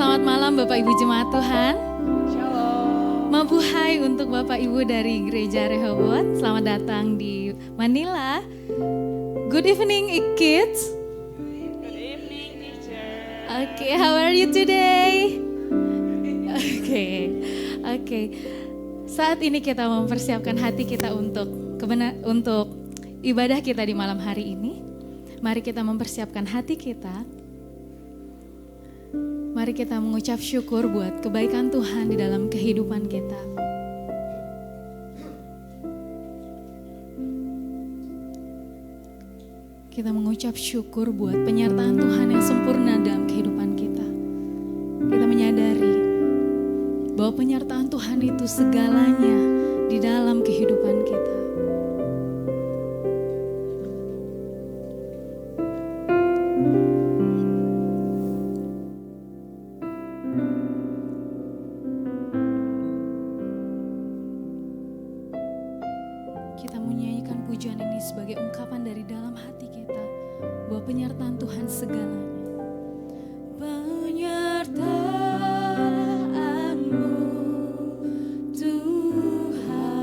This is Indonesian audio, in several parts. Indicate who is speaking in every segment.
Speaker 1: Selamat malam Bapak Ibu Jemaat Tuhan.
Speaker 2: Shalom.
Speaker 1: Mabuhay untuk Bapak Ibu dari Gereja Rehoboth. Selamat datang di Manila. Good evening kids.
Speaker 2: Good evening, teacher.
Speaker 1: Okay, how are you today? Okay. Saat ini kita mempersiapkan hati kita untuk ibadah kita di malam hari ini. Mari kita mempersiapkan hati kita. Mari kita mengucap syukur buat kebaikan Tuhan di dalam kehidupan kita. Kita mengucap syukur buat penyertaan Tuhan yang sempurna dalam kehidupan kita. Kita menyadari bahwa penyertaan Tuhan itu segalanya di dalam kehidupan kita. Kita menyanyikan pujian ini sebagai ungkapan dari dalam hati kita bahwa penyertaan Tuhan segalanya. Penyertaan-Mu Tuhan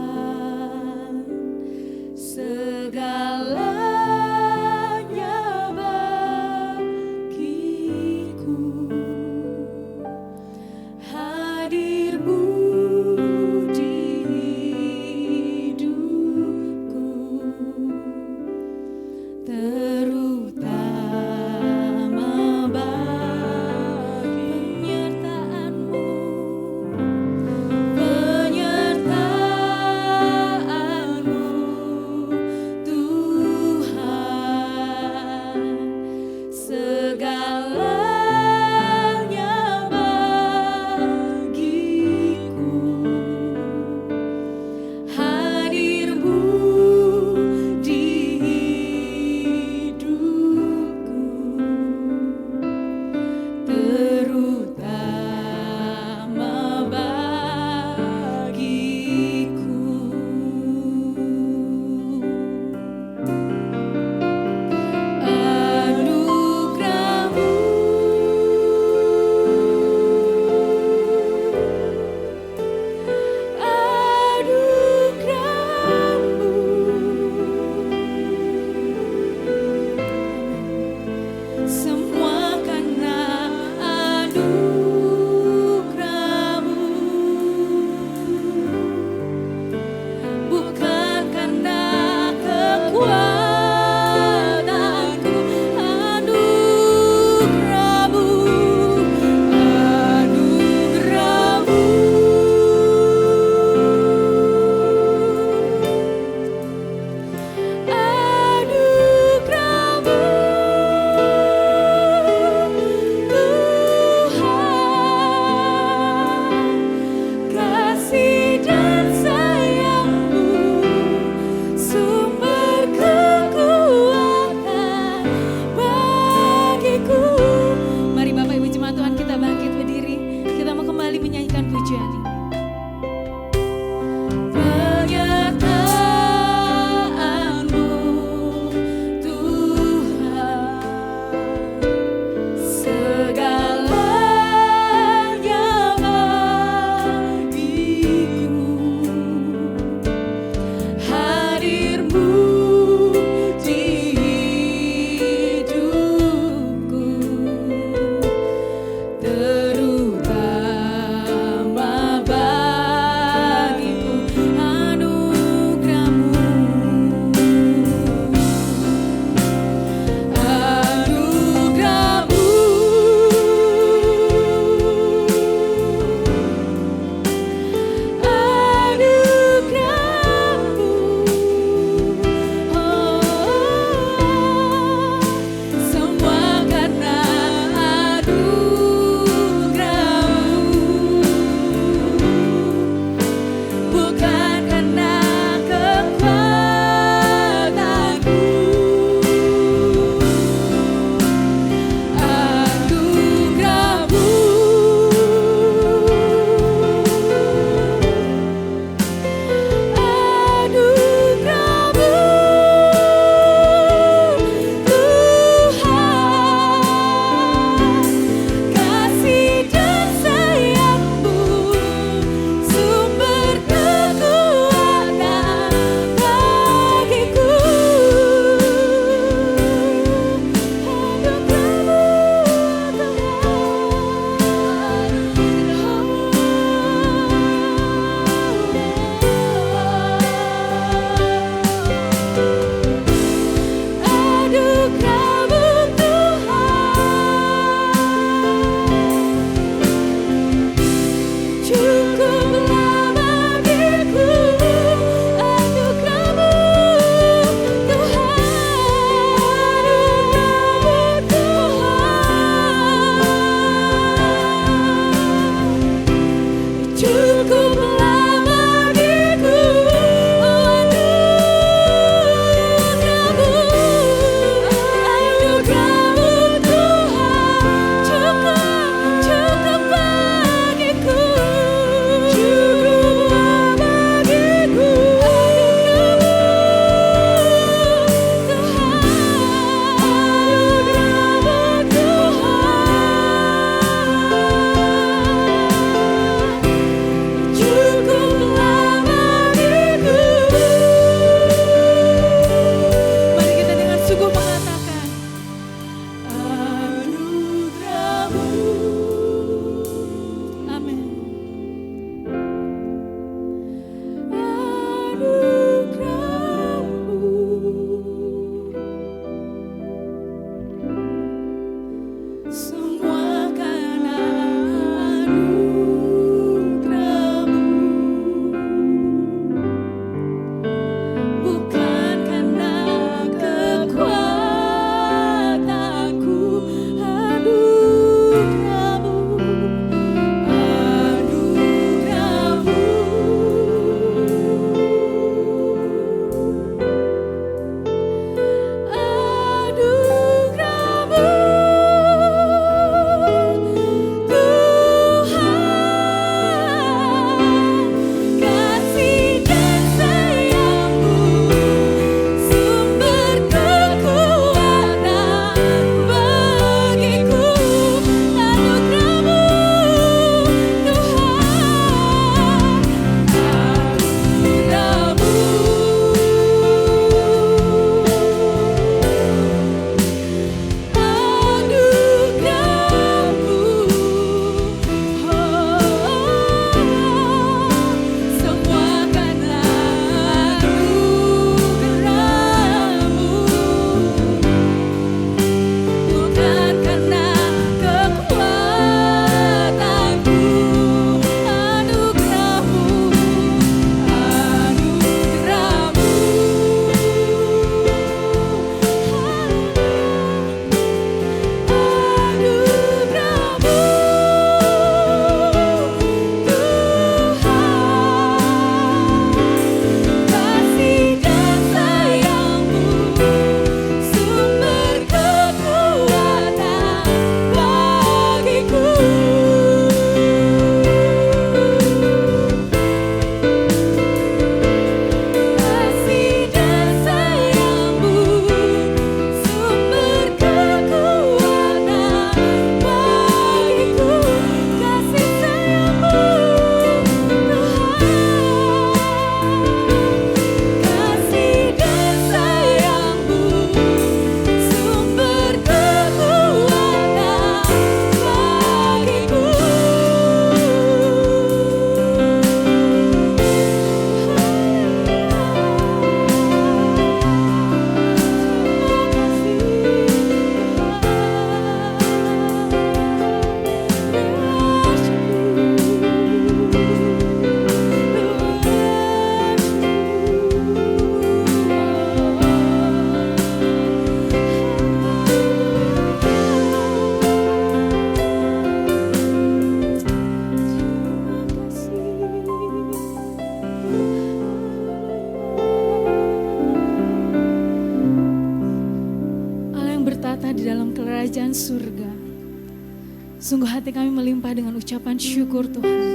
Speaker 1: Sungguh hati kami melimpah dengan ucapan syukur Tuhan.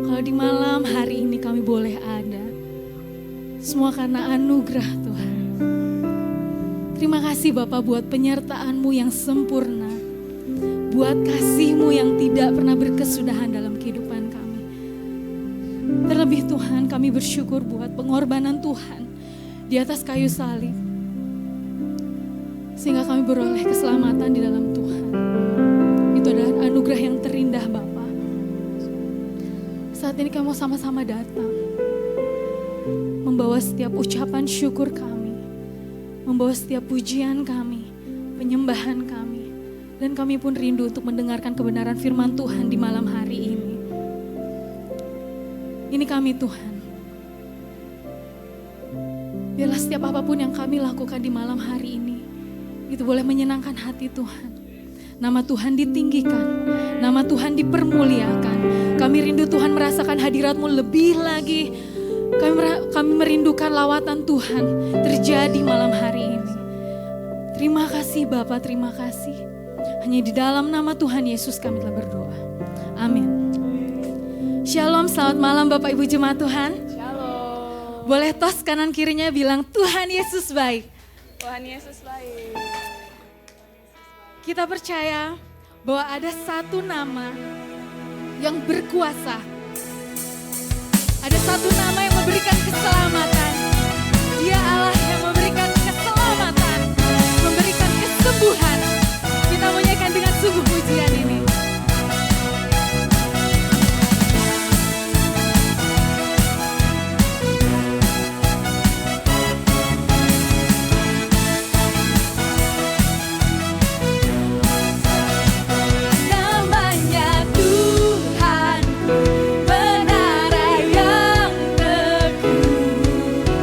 Speaker 1: Kalau di malam hari ini kami boleh ada, semua karena anugerah Tuhan. Terima kasih Bapa buat penyertaan-Mu yang sempurna, buat kasih-Mu yang tidak pernah berkesudahan dalam kehidupan kami. Terlebih Tuhan, kami bersyukur buat pengorbanan Tuhan di atas kayu salib, sehingga kami beroleh keselamatan di dalam Tuhan. Itu adalah anugerah yang terindah Bapa. Saat ini kami mau sama-sama datang, membawa setiap ucapan syukur kami, membawa setiap pujian kami, penyembahan kami, dan kami pun rindu untuk mendengarkan kebenaran firman Tuhan di malam hari ini. Ini kami Tuhan. Biarlah setiap apapun yang kami lakukan di malam hari ini, itu boleh menyenangkan hati Tuhan. Nama Tuhan ditinggikan, nama Tuhan dipermuliakan. Kami rindu Tuhan merasakan hadirat-Mu lebih lagi. Kami merindukan lawatan Tuhan terjadi malam hari ini. Terima kasih Bapa, terima kasih. Hanya di dalam nama Tuhan Yesus kami telah berdoa. Amin. Shalom, selamat malam Bapak Ibu Jemaat Tuhan.
Speaker 2: Shalom.
Speaker 1: Boleh tos kanan kirinya bilang Tuhan Yesus baik.
Speaker 2: Tuhan Yesus baik.
Speaker 1: Kita percaya bahwa ada satu nama yang berkuasa. Ada satu nama yang memberikan keselamatan. Dia Allah yang memberikan keselamatan, memberikan kesembuhan. Kita menyanyikan dengan sungguh pujian ini.
Speaker 3: Tuhan menara yang teguh.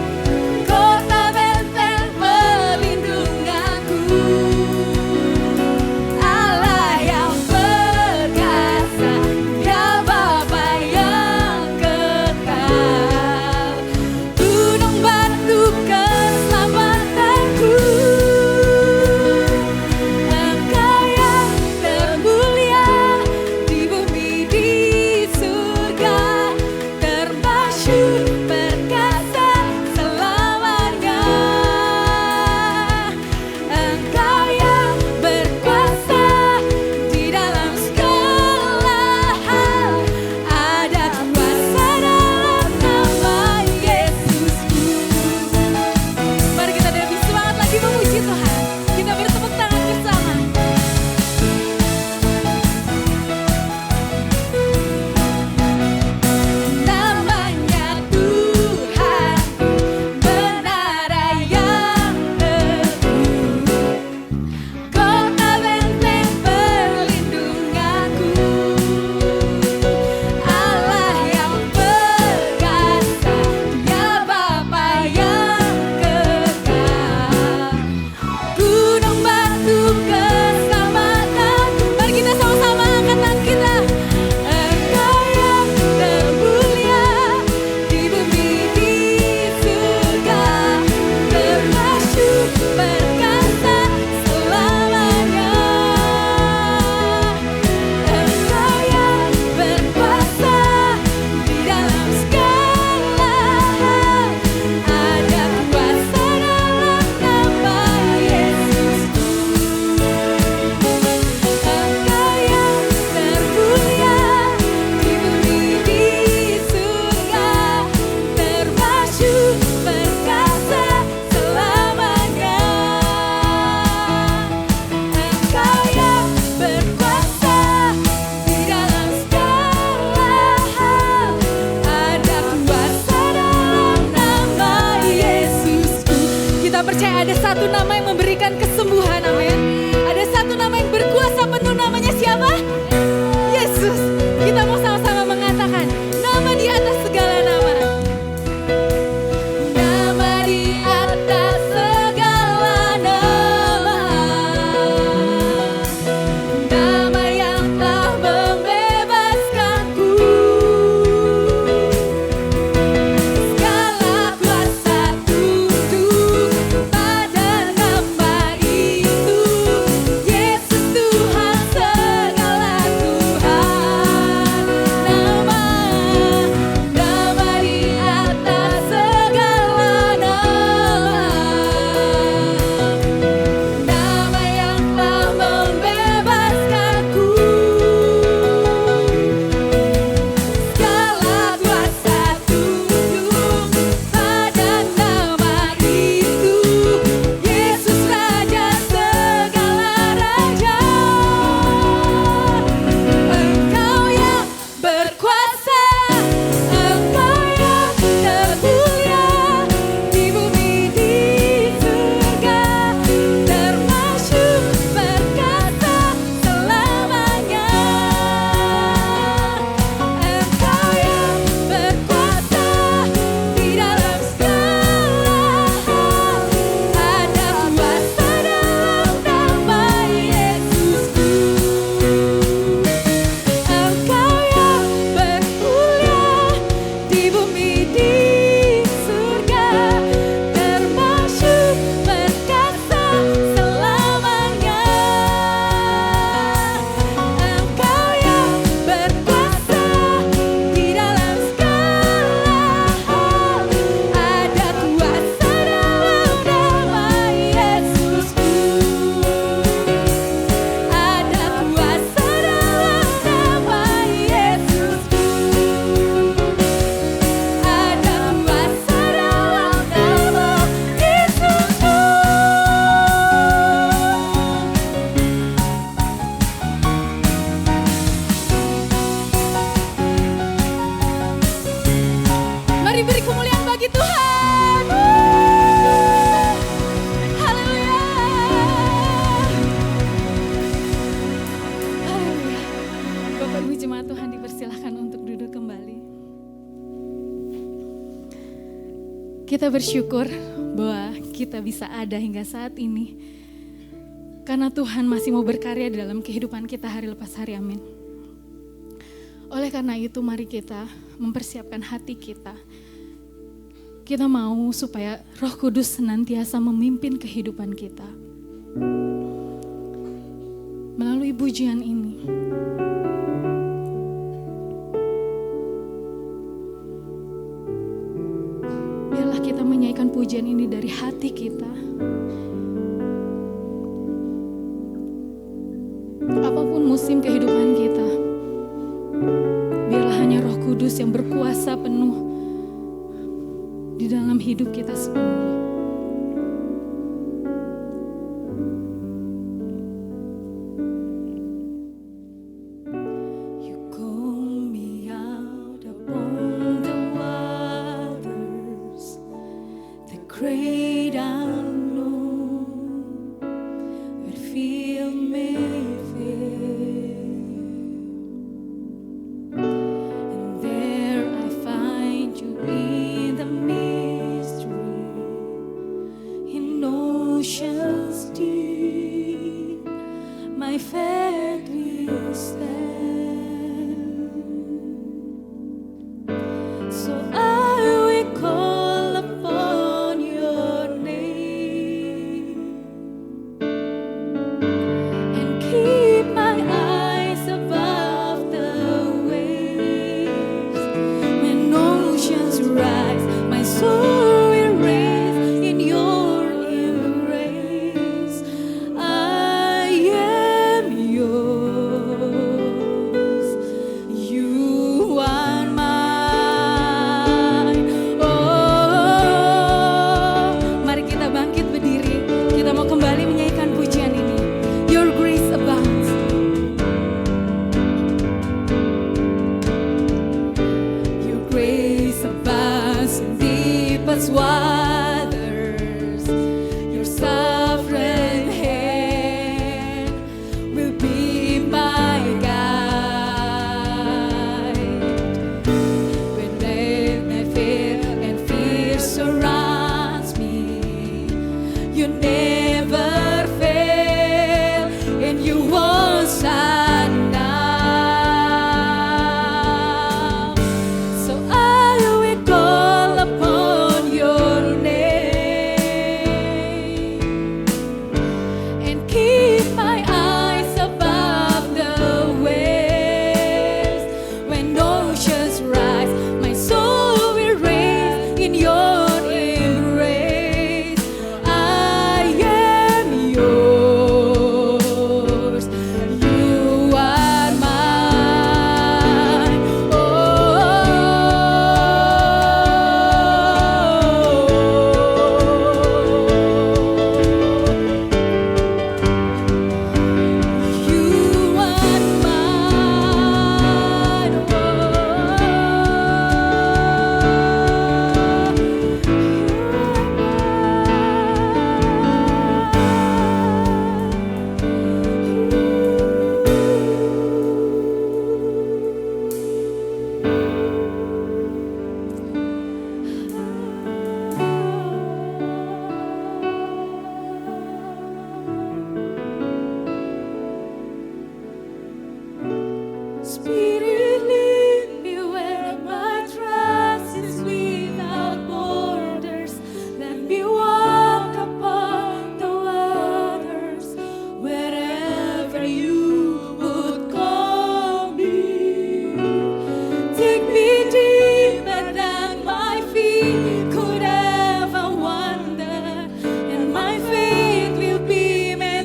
Speaker 1: Baru jemaat Tuhan dipersilahkan untuk duduk kembali. Kita bersyukur bahwa kita bisa ada hingga saat ini karena Tuhan masih mau berkarya dalam kehidupan kita hari lepas hari, amin. Oleh karena itu mari kita mempersiapkan hati kita. Kita mau supaya Roh Kudus senantiasa memimpin kehidupan kita. Melalui pujian ini, biarlah kita menyanyikan pujian ini dari hati kita. Apapun musim kehidupan kita, biarlah hanya Roh Kudus yang berkuasa penuh di dalam hidup kita sepenuhnya.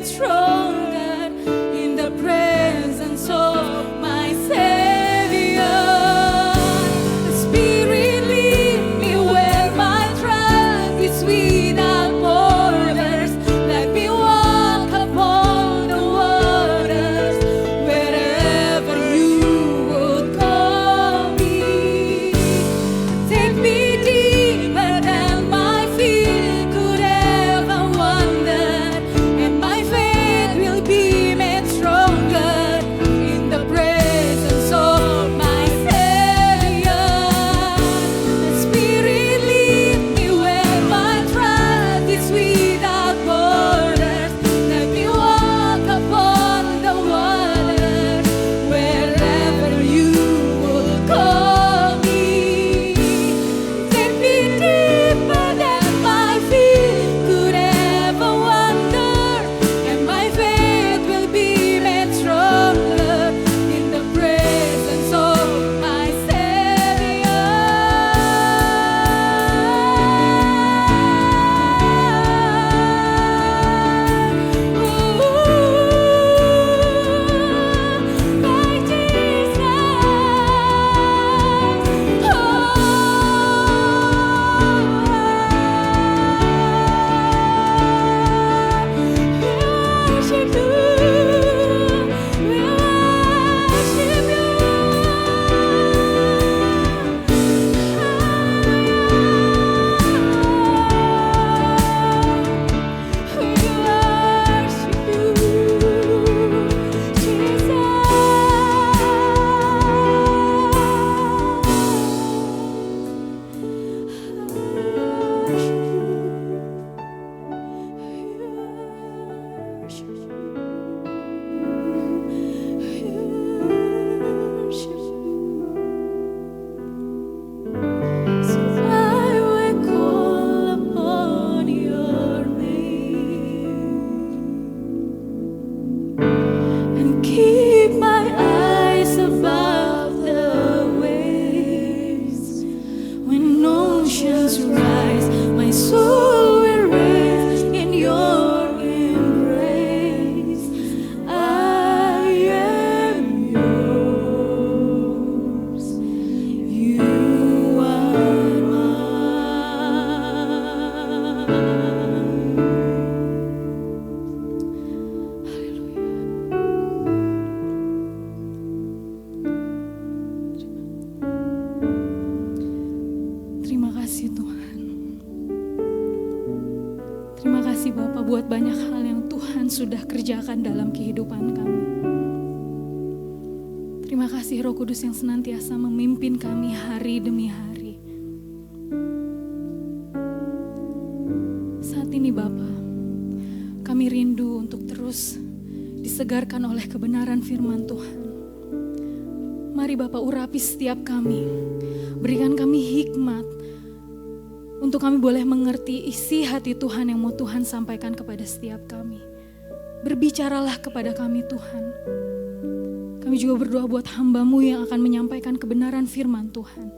Speaker 3: Stronger in the presence of my Savior.
Speaker 1: sudah kerjakan dalam kehidupan kami. Terima kasih Roh Kudus yang senantiasa memimpin kami hari demi hari. Saat ini Bapa, kami rindu untuk terus disegarkan oleh kebenaran firman Tuhan. Mari Bapa urapi setiap kami, berikan kami hikmat untuk kami boleh mengerti isi hati Tuhan yang mau Tuhan sampaikan kepada setiap kami. Berbicaralah kepada kami Tuhan. Kami juga berdoa buat hamba-Mu yang akan menyampaikan kebenaran firman Tuhan.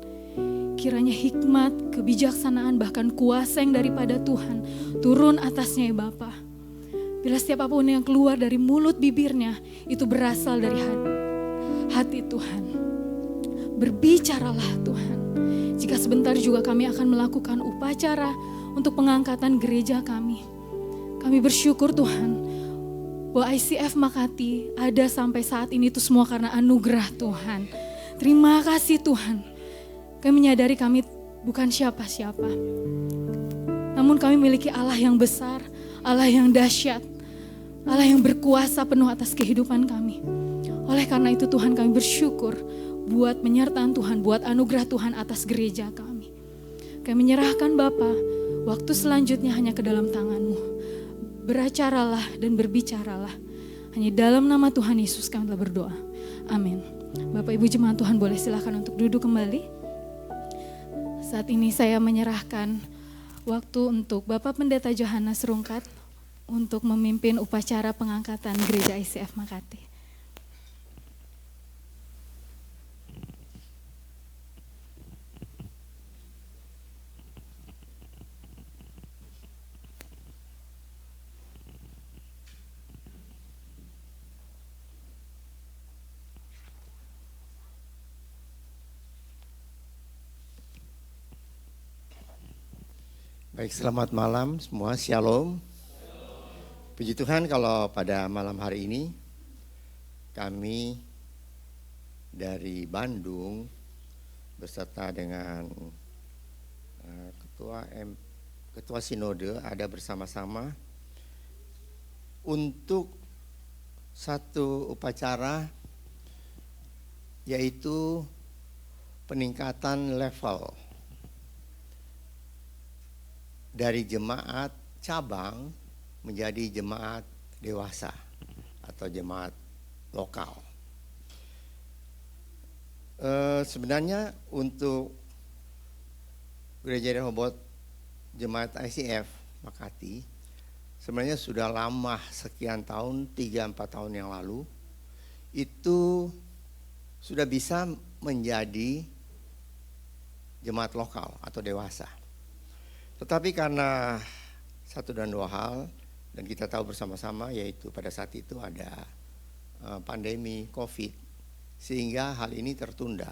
Speaker 1: Kiranya hikmat, kebijaksanaan, bahkan kuasa yang daripada Tuhan turun atasnya ya Bapa. Bila setiap apapun yang keluar dari mulut bibirnya itu berasal dari hati Tuhan. Berbicaralah Tuhan. Jika sebentar juga kami akan melakukan upacara untuk pengangkatan gereja kami. Kami bersyukur Tuhan bahwa ICF Makati ada sampai saat ini itu semua karena anugerah Tuhan. Terima kasih Tuhan. Kami menyadari kami bukan siapa-siapa. Namun kami memiliki Allah yang besar, Allah yang dahsyat, Allah yang berkuasa penuh atas kehidupan kami. Oleh karena itu Tuhan kami bersyukur buat penyertaan Tuhan, buat anugerah Tuhan atas gereja kami. Kami menyerahkan Bapa, waktu selanjutnya hanya ke dalam tangan-Mu. Beracaralah dan berbicaralah. Hanya dalam nama Tuhan Yesus kami telah berdoa. Amin. Bapak Ibu jemaat Tuhan boleh silakan untuk duduk kembali. Saat ini saya menyerahkan waktu untuk Bapak Pendeta Johannes Rungkat untuk memimpin upacara pengangkatan Gereja ICF Makati.
Speaker 3: Baik, selamat malam semua, shalom. Puji Tuhan kalau pada malam hari ini kami dari Bandung beserta dengan Ketua Sinode ada bersama-sama untuk satu upacara yaitu peningkatan level dari jemaat cabang menjadi jemaat dewasa atau jemaat lokal. Sebenarnya untuk Gereja Rehoboth Jemaat ICF Makati sebenarnya sudah lama, sekian tahun, 3-4 tahun yang lalu itu sudah bisa menjadi jemaat lokal atau dewasa. Tetapi karena satu dan dua hal, dan kita tahu bersama-sama yaitu pada saat itu ada pandemi COVID, sehingga hal ini tertunda.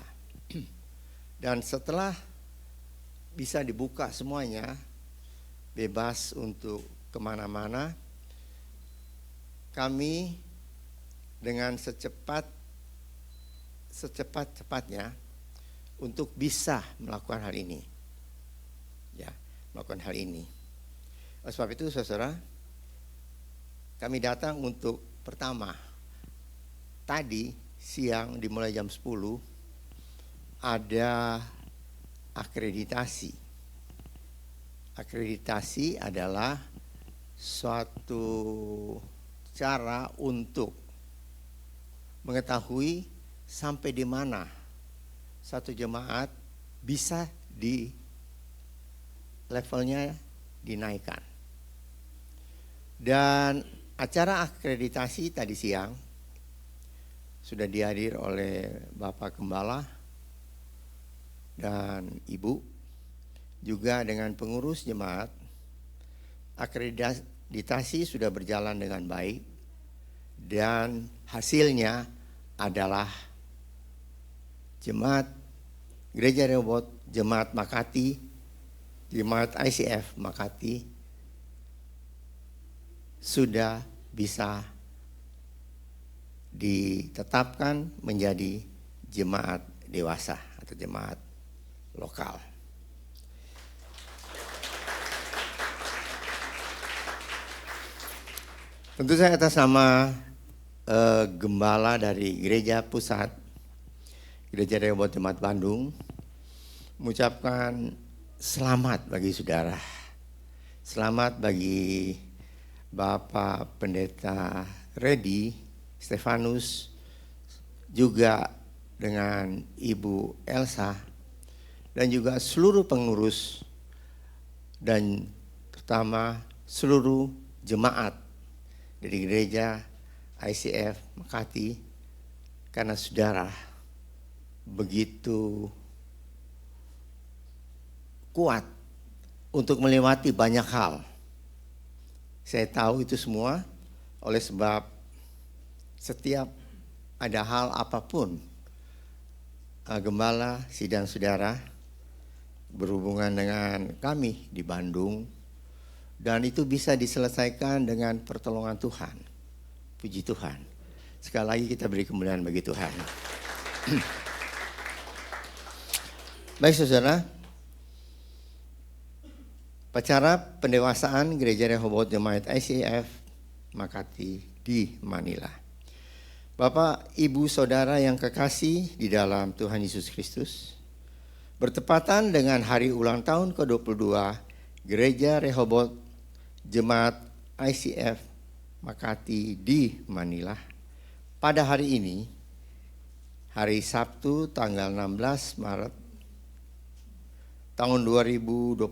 Speaker 3: Dan setelah bisa dibuka semuanya, bebas untuk kemana-mana, kami dengan secepat-cepatnya untuk bisa melakukan hal ini. Ya. Melakukan hal ini. Oleh sebab itu saudara, kami datang untuk pertama, tadi siang dimulai jam 10 ada akreditasi. Akreditasi adalah suatu cara untuk mengetahui sampai di mana satu jemaat bisa levelnya dinaikkan. Dan acara akreditasi tadi siang sudah dihadir oleh Bapak Gembala dan Ibu, juga dengan pengurus jemaat. Akreditasi sudah berjalan dengan baik dan hasilnya adalah jemaat Gereja Rehoboth Jemaat Makati, Jemaat ICF Makati sudah bisa ditetapkan menjadi jemaat dewasa atau jemaat lokal. Tentu saya atas nama Gembala dari Gereja Pusat Gereja Rehoboth Jemaat Bandung mengucapkan selamat bagi saudara. Selamat bagi Bapak Pendeta Redi Stefanus, juga dengan Ibu Elsa, dan juga seluruh pengurus dan terutama seluruh jemaat dari gereja ICF Makati, karena saudara begitu kuat untuk melewati banyak hal. Saya tahu itu semua oleh sebab setiap ada hal apapun, Gembala, sidang saudara berhubungan dengan kami di Bandung, dan itu bisa diselesaikan dengan pertolongan Tuhan. Puji Tuhan. Sekali lagi kita beri kemuliaan bagi Tuhan. Baik saudara, upacara pendewasaan Gereja Rehoboth Jemaat ICF Makati di Manila. Bapak, Ibu, Saudara yang kekasih di dalam Tuhan Yesus Kristus, bertepatan dengan hari ulang tahun ke-22 Gereja Rehoboth Jemaat ICF Makati di Manila, pada hari ini, hari Sabtu tanggal 16 Maret tahun 2024,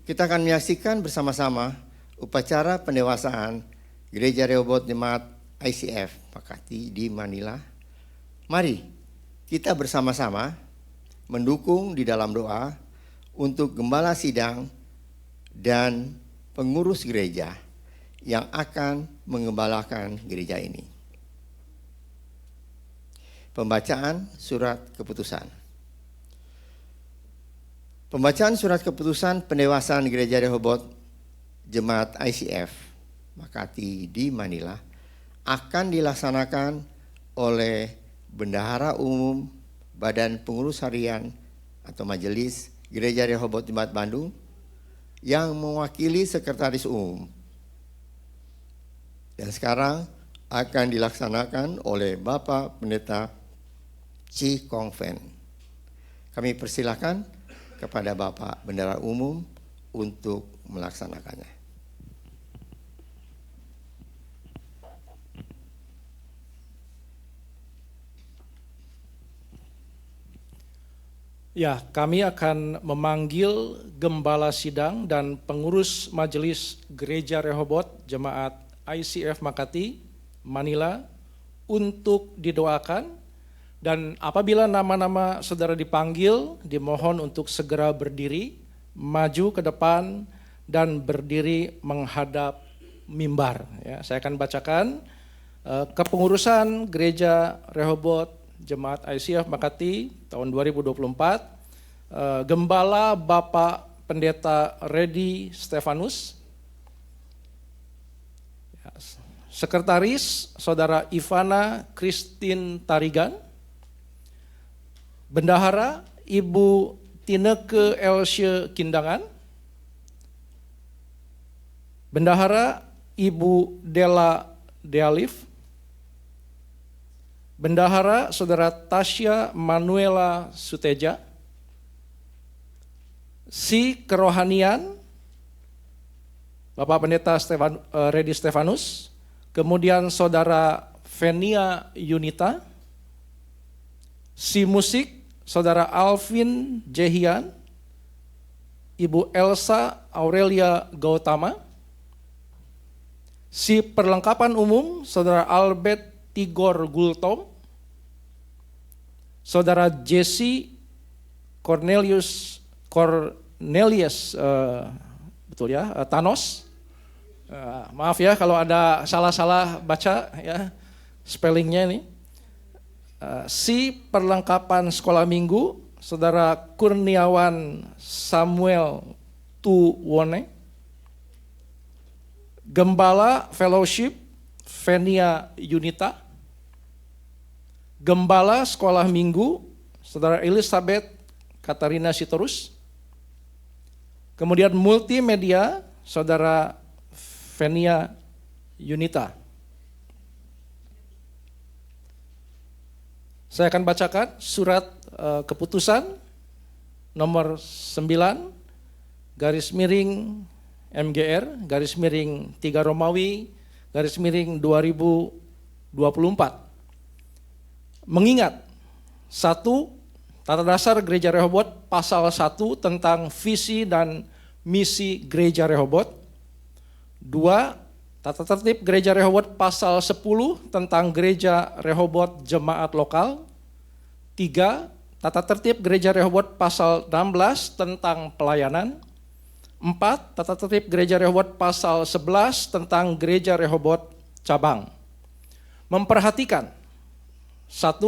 Speaker 3: kita akan menyaksikan bersama-sama upacara pendewasaan Gereja Rehoboth Jemaat ICF Makati di Manila. Mari kita bersama-sama mendukung di dalam doa untuk gembala sidang dan pengurus gereja yang akan mengembalakan gereja ini. Pembacaan surat keputusan. Pembacaan surat keputusan pendewasaan Gereja Rehoboth Jemaat ICF Makati di Manila akan dilaksanakan oleh Bendahara Umum Badan Pengurus Harian atau Majelis Gereja Rehoboth Jemaat Bandung yang mewakili Sekretaris Umum. Dan sekarang akan dilaksanakan oleh Bapak Pendeta Chi Kong Fen. Kami persilakan kepada Bapak Bendahara Umum untuk melaksanakannya.
Speaker 4: Ya, kami akan memanggil gembala sidang dan pengurus majelis Gereja Rehoboth Jemaat ICF Makati, Manila untuk didoakan, dan apabila nama-nama saudara dipanggil, dimohon untuk segera berdiri, maju ke depan dan berdiri menghadap mimbar. Ya, saya akan bacakan kepengurusan Gereja Rehoboth Jemaat ICF Makati tahun 2024, Gembala Bapak Pendeta Redi Stefanus, Sekretaris Saudara Ivana Christine Tarigan, Bendahara Ibu Tineke Elsye Kindangan, Bendahara Ibu Della Dealif, Bendahara Saudara Tasya Manuela Suteja, Si Kerohanian Bapak Pendeta Redi Stefanus, kemudian Saudara Venia Yunita, Si Musik Saudara Alvin Jehian, Ibu Elsa Aurelia Gautama, Si Perlengkapan Umum Saudara Albert Tigor Gultom, Saudara Jesse Cornelius betul ya, Thanos. Maaf ya kalau ada salah-salah baca ya spellingnya ini. Si Perlengkapan Sekolah Minggu Saudara Kurniawan Samuel Tuwone, Gembala Fellowship Venia Yunita, Gembala Sekolah Minggu Saudara Elizabeth Katarina Sitorus, kemudian multimedia Saudara Venia Yunita. Saya akan bacakan surat keputusan nomor 9 garis miring MGR garis miring 3 Romawi garis miring 2024. Mengingat 1. Tata Dasar Gereja Rehobot pasal 1 tentang visi dan misi Gereja Rehobot. 2. Tata Tertib Gereja Rehobot pasal 10 tentang Gereja Rehobot Jemaat Lokal. 3. Tata Tertib Gereja Rehobot pasal 16 tentang pelayanan. 4. Tata Tertib Gereja Rehobot pasal 11 tentang Gereja Rehobot Cabang. Memperhatikan 1.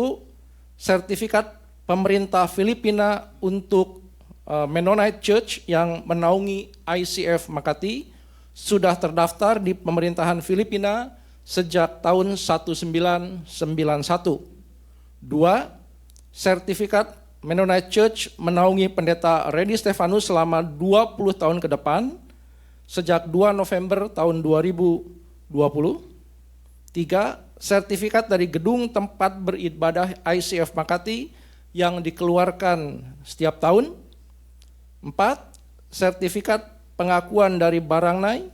Speaker 4: Sertifikat pemerintah Filipina untuk Mennonite Church yang menaungi ICF Makati sudah terdaftar di pemerintahan Filipina sejak tahun 1991. 2. Sertifikat Mennonite Church menaungi pendeta Redi Stefanus selama 20 tahun ke depan sejak 2 November tahun 2020. 3. Sertifikat dari gedung tempat beribadah ICF Makati yang dikeluarkan setiap tahun. 4. Sertifikat pengakuan dari Barangnai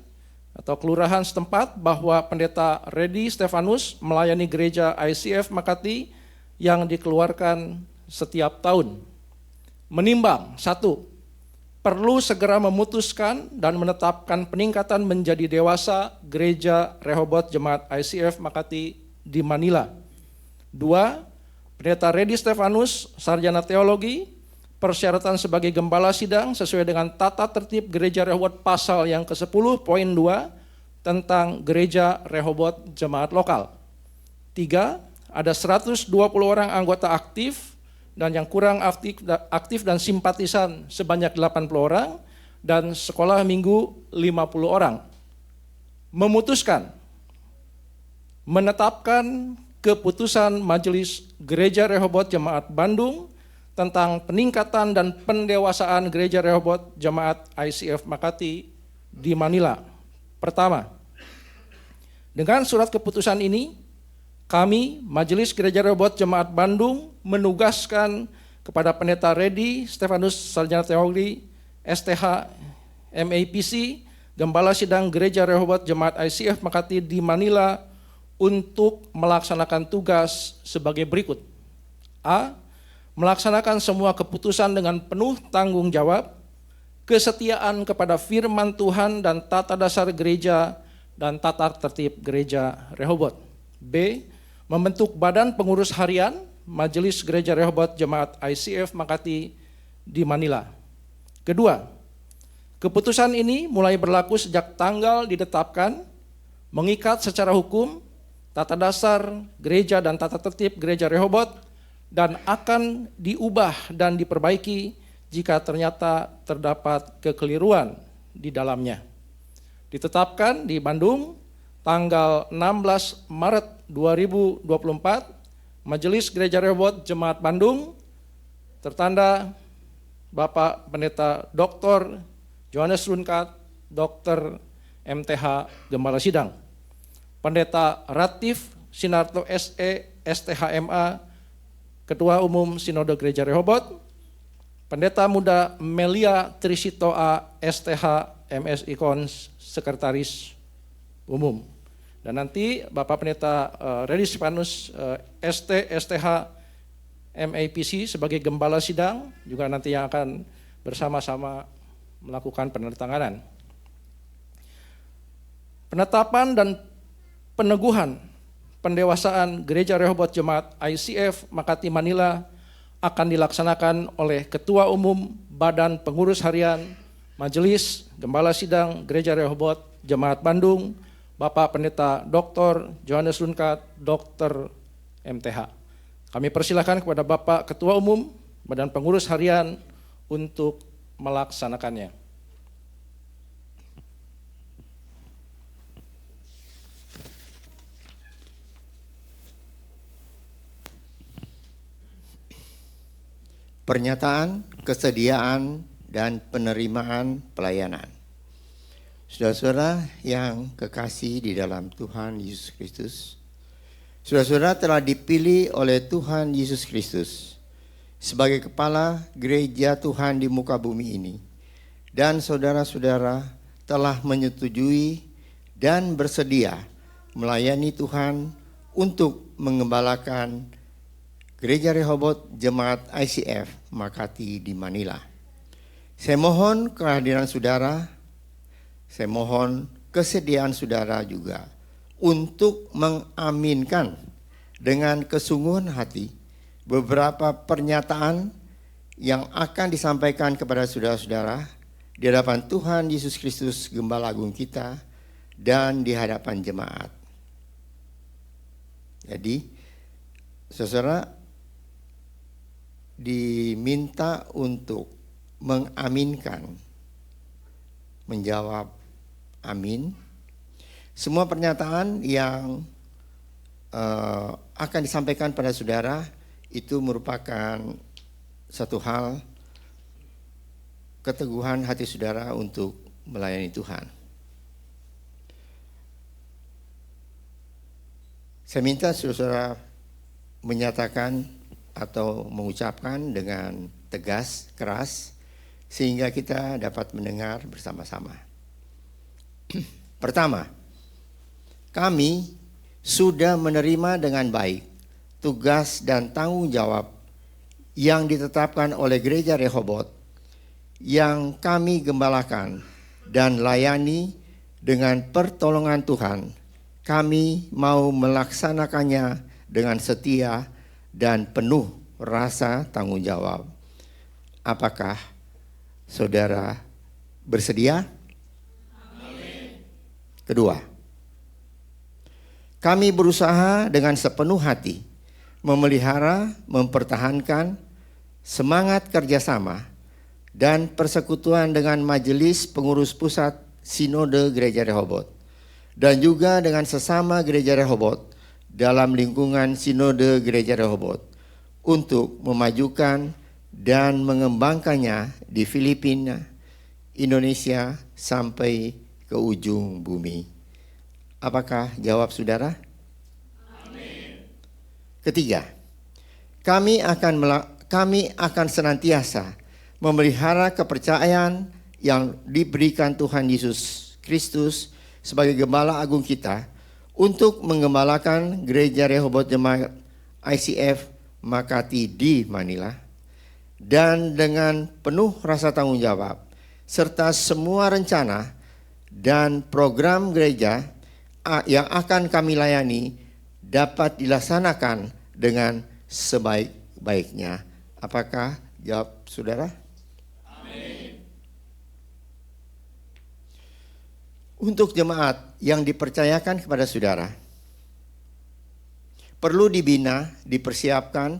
Speaker 4: atau kelurahan setempat bahwa pendeta Redi Stefanus melayani gereja ICF Makati yang dikeluarkan setiap tahun. Menimbang 1. Perlu segera memutuskan dan menetapkan peningkatan menjadi dewasa Gereja Rehobot Jemaat ICF Makati di Manila. 2. Pendeta Redi Stefanus, sarjana teologi, persyaratan sebagai gembala sidang sesuai dengan tata tertib Gereja Rehobot pasal yang ke-10 poin 2 tentang Gereja Rehobot Jemaat Lokal. 3. Ada 120 orang anggota aktif dan yang kurang aktif dan simpatisan sebanyak 80 orang, dan sekolah minggu 50 orang. Memutuskan, menetapkan keputusan Majelis Gereja Rehobot Jemaat Bandung tentang peningkatan dan pendewasaan Gereja Rehobot Jemaat ICF Makati di Manila. Pertama, dengan surat keputusan ini, kami, Majelis Gereja Rehobot Jemaat Bandung, menugaskan kepada Pendeta Redi Stefanus, sarjana teologi, STH, MAPC, Gembala Sidang Gereja Rehobot Jemaat ICF Makati di Manila untuk melaksanakan tugas sebagai berikut. A. Melaksanakan semua keputusan dengan penuh tanggung jawab, kesetiaan kepada firman Tuhan dan tata dasar gereja dan tata tertib Gereja Rehobot. B. Membentuk badan pengurus harian Majelis Gereja Rehobot Jemaat ICF Makati di Manila. Kedua, keputusan ini mulai berlaku sejak tanggal ditetapkan, mengikat secara hukum tata dasar gereja dan tata tertib Gereja Rehobot, dan akan diubah dan diperbaiki jika ternyata terdapat kekeliruan di dalamnya. Ditetapkan di Bandung tanggal 16 Maret 2024, Majelis Gereja Rehobot Jemaat Bandung, tertanda Bapak Pendeta Dr. Johannes Runkat, Dr. MTH Gembala Sidang. Pendeta Ratif Sinarto SE, STHMA, Ketua Umum Sinode Gereja Rehobot. Pendeta Muda Melia Trisitoa, STH, MSI Kons, Sekretaris Umum. Dan nanti Bapak Pendeta Redi Stefanus ST, STH, MAPC sebagai Gembala Sidang juga nanti yang akan bersama-sama melakukan penandatanganan. Penetapan dan peneguhan pendewasaan Gereja Rehobot Jemaat ICF Makati Manila akan dilaksanakan oleh Ketua Umum Badan Pengurus Harian Majelis Gembala Sidang Gereja Rehobot Jemaat Bandung, Bapak Pendeta Dr. Johannes Runkat, Dr. MTH. Kami persilakan kepada Bapak Ketua Umum Badan Pengurus Harian untuk melaksanakannya.
Speaker 3: Pernyataan kesediaan dan penerimaan pelayanan. Saudara-saudara yang kekasih di dalam Tuhan Yesus Kristus, saudara-saudara telah dipilih oleh Tuhan Yesus Kristus sebagai kepala gereja Tuhan di muka bumi ini. Dan saudara-saudara telah menyetujui dan bersedia melayani Tuhan untuk mengembalakan Gereja Rehoboth Jemaat ICF Makati di Manila. Saya mohon kehadiran saudara, saya mohon kesediaan saudara juga untuk mengaminkan dengan kesungguhan hati beberapa pernyataan yang akan disampaikan kepada saudara-saudara di hadapan Tuhan Yesus Kristus Gembala Agung kita dan di hadapan jemaat. Jadi, saudara diminta untuk mengaminkan, menjawab amin. Semua pernyataan yang akan disampaikan pada saudara itu merupakan satu hal keteguhan hati saudara untuk melayani Tuhan. Saya minta saudara menyatakan atau mengucapkan dengan tegas, keras, sehingga kita dapat mendengar bersama-sama. Pertama, kami sudah menerima dengan baik tugas dan tanggung jawab yang ditetapkan oleh Gereja Rehoboth yang kami gembalakan dan layani. Dengan pertolongan Tuhan, kami mau melaksanakannya dengan setia dan penuh rasa tanggung jawab. Apakah saudara bersedia? Amin. Kedua, kami berusaha dengan sepenuh hati memelihara, mempertahankan semangat kerjasama dan persekutuan dengan Majelis Pengurus Pusat Sinode Gereja Rehoboth dan juga dengan sesama Gereja Rehoboth dalam lingkungan Sinode Gereja Rehoboth untuk memajukan dan mengembangkannya di Filipina, Indonesia sampai ke ujung bumi. Apakah jawab saudara? Amin. Ketiga, kami akan senantiasa memelihara kepercayaan yang diberikan Tuhan Yesus Kristus sebagai Gembala Agung kita untuk mengembalakan Gereja Rehoboth Jemaat ICF Makati di Manila, dan dengan penuh rasa tanggung jawab serta semua rencana dan program gereja yang akan kami layani dapat dilaksanakan dengan sebaik-baiknya. Apakah jawab saudara? Amin. Untuk jemaat yang dipercayakan kepada saudara, perlu dibina, dipersiapkan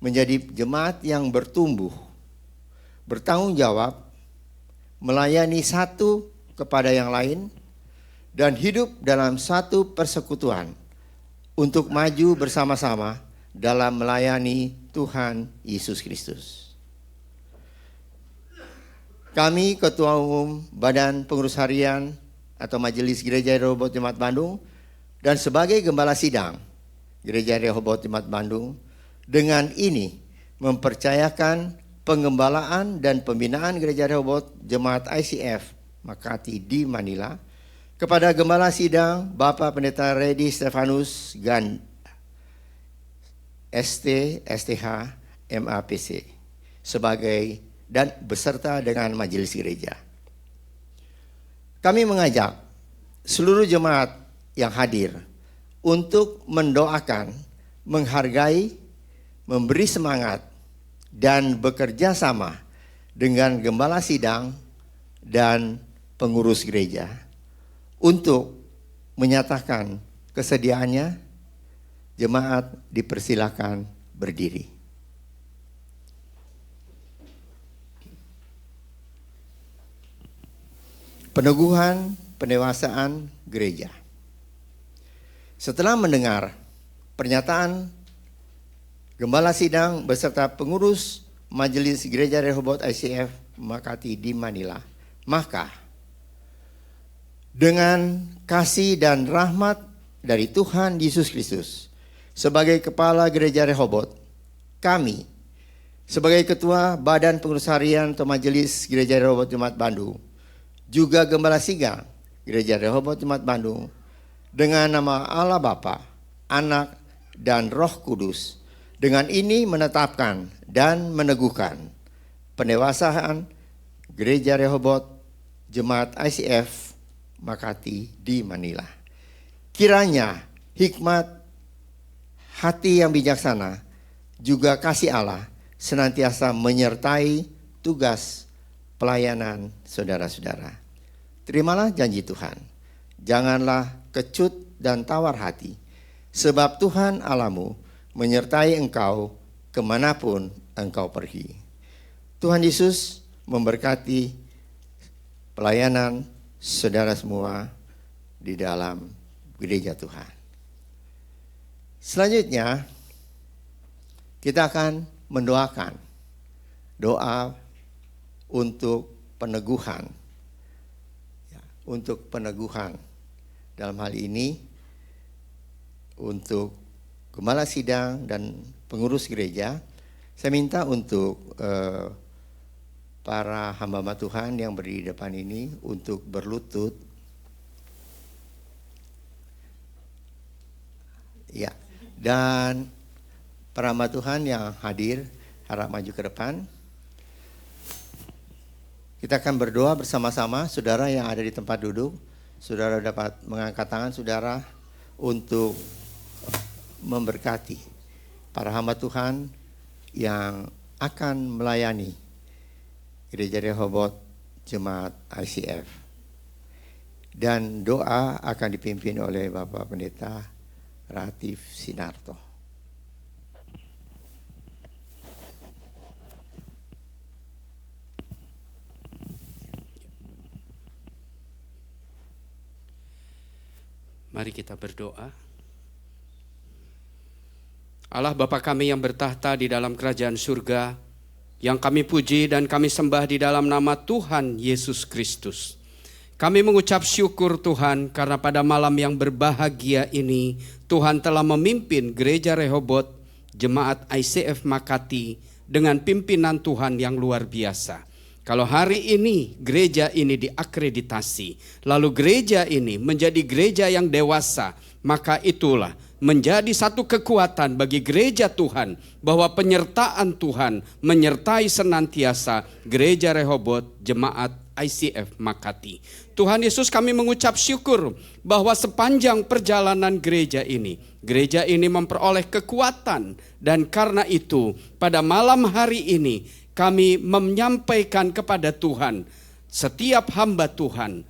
Speaker 3: menjadi jemaat yang bertumbuh, bertanggung jawab, melayani satu kepada yang lain, dan hidup dalam satu persekutuan untuk maju bersama-sama dalam melayani Tuhan Yesus Kristus. Kami Ketua Umum Badan Pengurus Harian atau Majelis Gereja Rehoboth Jemaat Bandung dan sebagai Gembala Sidang Gereja Rehoboth Jemaat Bandung dengan ini mempercayakan pengembalaan dan pembinaan Gereja Rehoboth Jemaat ICF Makati di Manila kepada Gembala Sidang Bapak Pendeta Redi Stefanus Ganda STH MAPC sebagai dan beserta dengan majelis gereja. Kami mengajak seluruh jemaat yang hadir untuk mendoakan, menghargai, memberi semangat, dan bekerja sama dengan Gembala Sidang dan pengurus gereja untuk menyatakan kesediaannya. Jemaat dipersilakan berdiri. Peneguhan pendewasaan gereja. Setelah mendengar pernyataan Gembala Sidang beserta pengurus Majelis Gereja Rehoboth ICF Makati di Manila, maka dengan kasih dan rahmat dari Tuhan Yesus Kristus, sebagai Kepala Gereja Rehobot, kami sebagai Ketua Badan Pengurus Harian atau Majelis Gereja Rehobot Jemaat Bandung, juga Gembala Sigang Gereja Rehobot Jemaat Bandung, dengan nama Allah Bapa, Anak, dan Roh Kudus, dengan ini menetapkan dan meneguhkan pendewasaan Gereja Rehobot Jemaat ICF Makati di Manila. Kiranya hikmat hati yang bijaksana juga kasih Allah senantiasa menyertai tugas pelayanan saudara-saudara. Terimalah janji Tuhan. Janganlah kecut dan tawar hati, sebab Tuhan Allahmu menyertai engkau kemanapun engkau pergi. Tuhan Yesus memberkati pelayanan saudara semua di dalam gereja Tuhan. Selanjutnya kita akan mendoakan doa untuk peneguhan. Untuk peneguhan dalam hal ini untuk Gembala Sidang dan pengurus gereja. Saya minta untuk para hamba Tuhan yang berdiri di depan ini untuk berlutut. Ya, dan para hamba Tuhan yang hadir harap maju ke depan. Kita akan berdoa bersama-sama, saudara yang ada di tempat duduk. Saudara dapat mengangkat tangan saudara untuk memberkati para hamba Tuhan yang akan melayani Gereja Rehobot Jemaat ICF. Dan doa akan dipimpin oleh Bapak Pendeta Ratif Sinarto.
Speaker 5: Mari kita berdoa. Allah Bapa kami yang bertahta di dalam kerajaan surga, yang kami puji dan kami sembah di dalam nama Tuhan Yesus Kristus. Kami mengucap syukur Tuhan karena pada malam yang berbahagia ini Tuhan telah memimpin Gereja Rehobot Jemaat ICF Makati dengan pimpinan Tuhan yang luar biasa. Kalau hari ini gereja ini diakreditasi, lalu gereja ini menjadi gereja yang dewasa, maka itulah menjadi satu kekuatan bagi gereja Tuhan bahwa penyertaan Tuhan menyertai senantiasa Gereja Rehobot Jemaat ICF Makati. Tuhan Yesus, kami mengucap syukur bahwa sepanjang perjalanan gereja ini memperoleh kekuatan, dan karena itu pada malam hari ini kami menyampaikan kepada Tuhan setiap hamba Tuhan,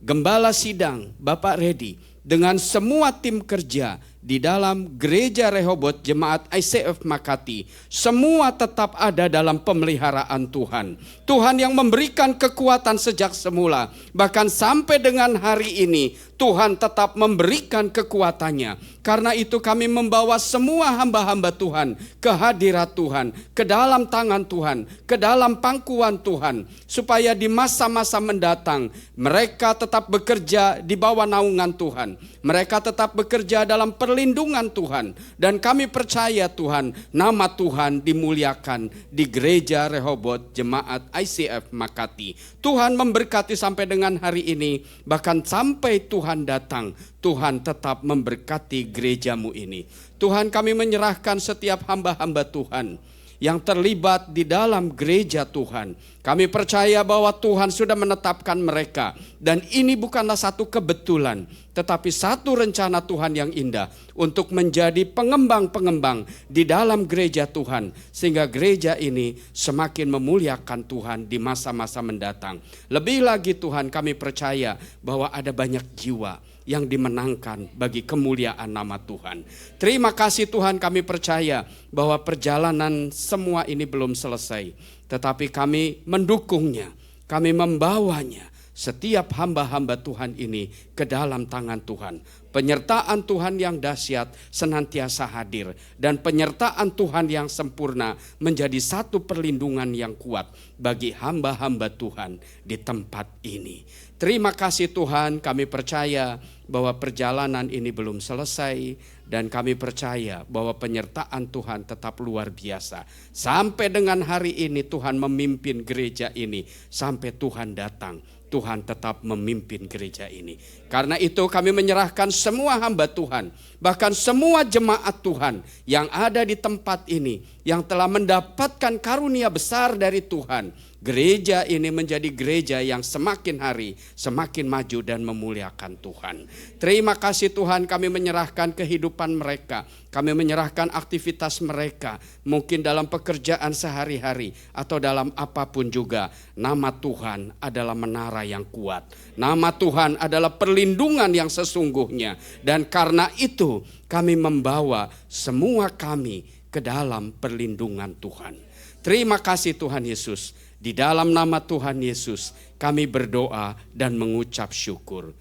Speaker 5: Gembala Sidang, Bapak Redi, dengan semua tim kerja di dalam Gereja Rehobot Jemaat ICF Makati, semua tetap ada dalam pemeliharaan Tuhan. Tuhan yang memberikan kekuatan sejak semula, bahkan sampai dengan hari ini Tuhan tetap memberikan kekuatannya. Karena itu kami membawa semua hamba-hamba Tuhan ke hadirat Tuhan, ke dalam tangan Tuhan, ke dalam pangkuan Tuhan, supaya di masa-masa mendatang mereka tetap bekerja di bawah naungan Tuhan. Mereka tetap bekerja dalam perlindungan Tuhan, dan kami percaya Tuhan, nama Tuhan dimuliakan di Gereja Rehobot Jemaat ICF Makati. Tuhan memberkati sampai dengan hari ini, bahkan sampai Tuhan datang, Tuhan tetap memberkati gerejamu ini. Tuhan, kami menyerahkan setiap hamba-hamba Tuhan yang terlibat di dalam gereja Tuhan. Kami percaya bahwa Tuhan sudah menetapkan mereka, dan ini bukanlah satu kebetulan, tetapi satu rencana Tuhan yang indah untuk menjadi pengembang-pengembang di dalam gereja Tuhan, sehingga gereja ini semakin memuliakan Tuhan di masa-masa mendatang. Lebih lagi Tuhan, kami percaya bahwa ada banyak jiwa yang dimenangkan bagi kemuliaan nama Tuhan. Terima kasih Tuhan, kami percaya bahwa perjalanan semua ini belum selesai, tetapi kami mendukungnya, kami membawanya setiap hamba-hamba Tuhan ini ke dalam tangan Tuhan. Penyertaan Tuhan yang dahsyat senantiasa hadir, dan penyertaan Tuhan yang sempurna menjadi satu perlindungan yang kuat bagi hamba-hamba Tuhan di tempat ini. Terima kasih Tuhan, kami percaya bahwa perjalanan ini belum selesai, dan kami percaya bahwa penyertaan Tuhan tetap luar biasa. Sampai dengan hari ini Tuhan memimpin gereja ini, sampai Tuhan datang, Tuhan tetap memimpin gereja ini. Karena itu kami menyerahkan semua hamba Tuhan, bahkan semua jemaat Tuhan yang ada di tempat ini, yang telah mendapatkan karunia besar dari Tuhan. Gereja ini menjadi gereja yang semakin hari semakin maju dan memuliakan Tuhan. Terima kasih Tuhan, kami menyerahkan kehidupan mereka. Kami menyerahkan aktivitas mereka, mungkin dalam pekerjaan sehari-hari atau dalam apapun juga. Nama Tuhan adalah menara yang kuat. Nama Tuhan adalah perlindungan yang sesungguhnya. Dan karena itu kami membawa semua kami ke dalam perlindungan Tuhan. Terima kasih Tuhan Yesus. Di dalam nama Tuhan Yesus kami berdoa dan mengucap syukur.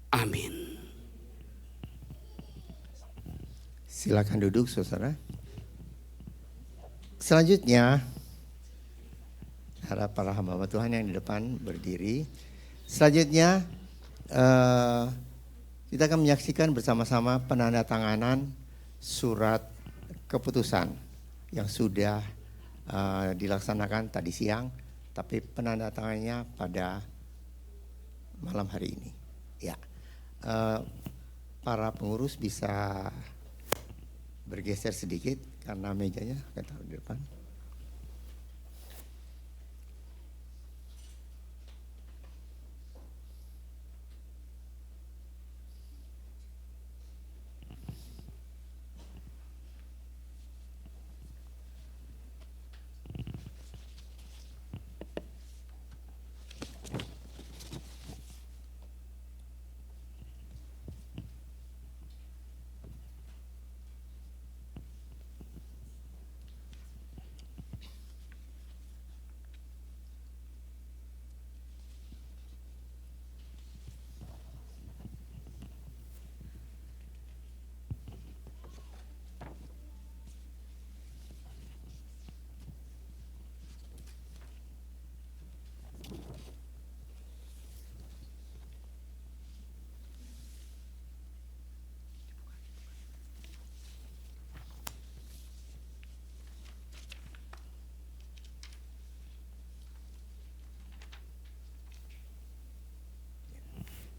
Speaker 5: Amin.
Speaker 3: Silakan duduk saudara. Selanjutnya, harap para hamba Tuhan yang di depan berdiri. Selanjutnya kita akan menyaksikan bersama-sama penandatanganan surat keputusan yang sudah dilaksanakan tadi siang, tapi penandatangannya pada malam hari ini. Ya, para pengurus bisa bergeser sedikit karena mejanya akan taruh di depan.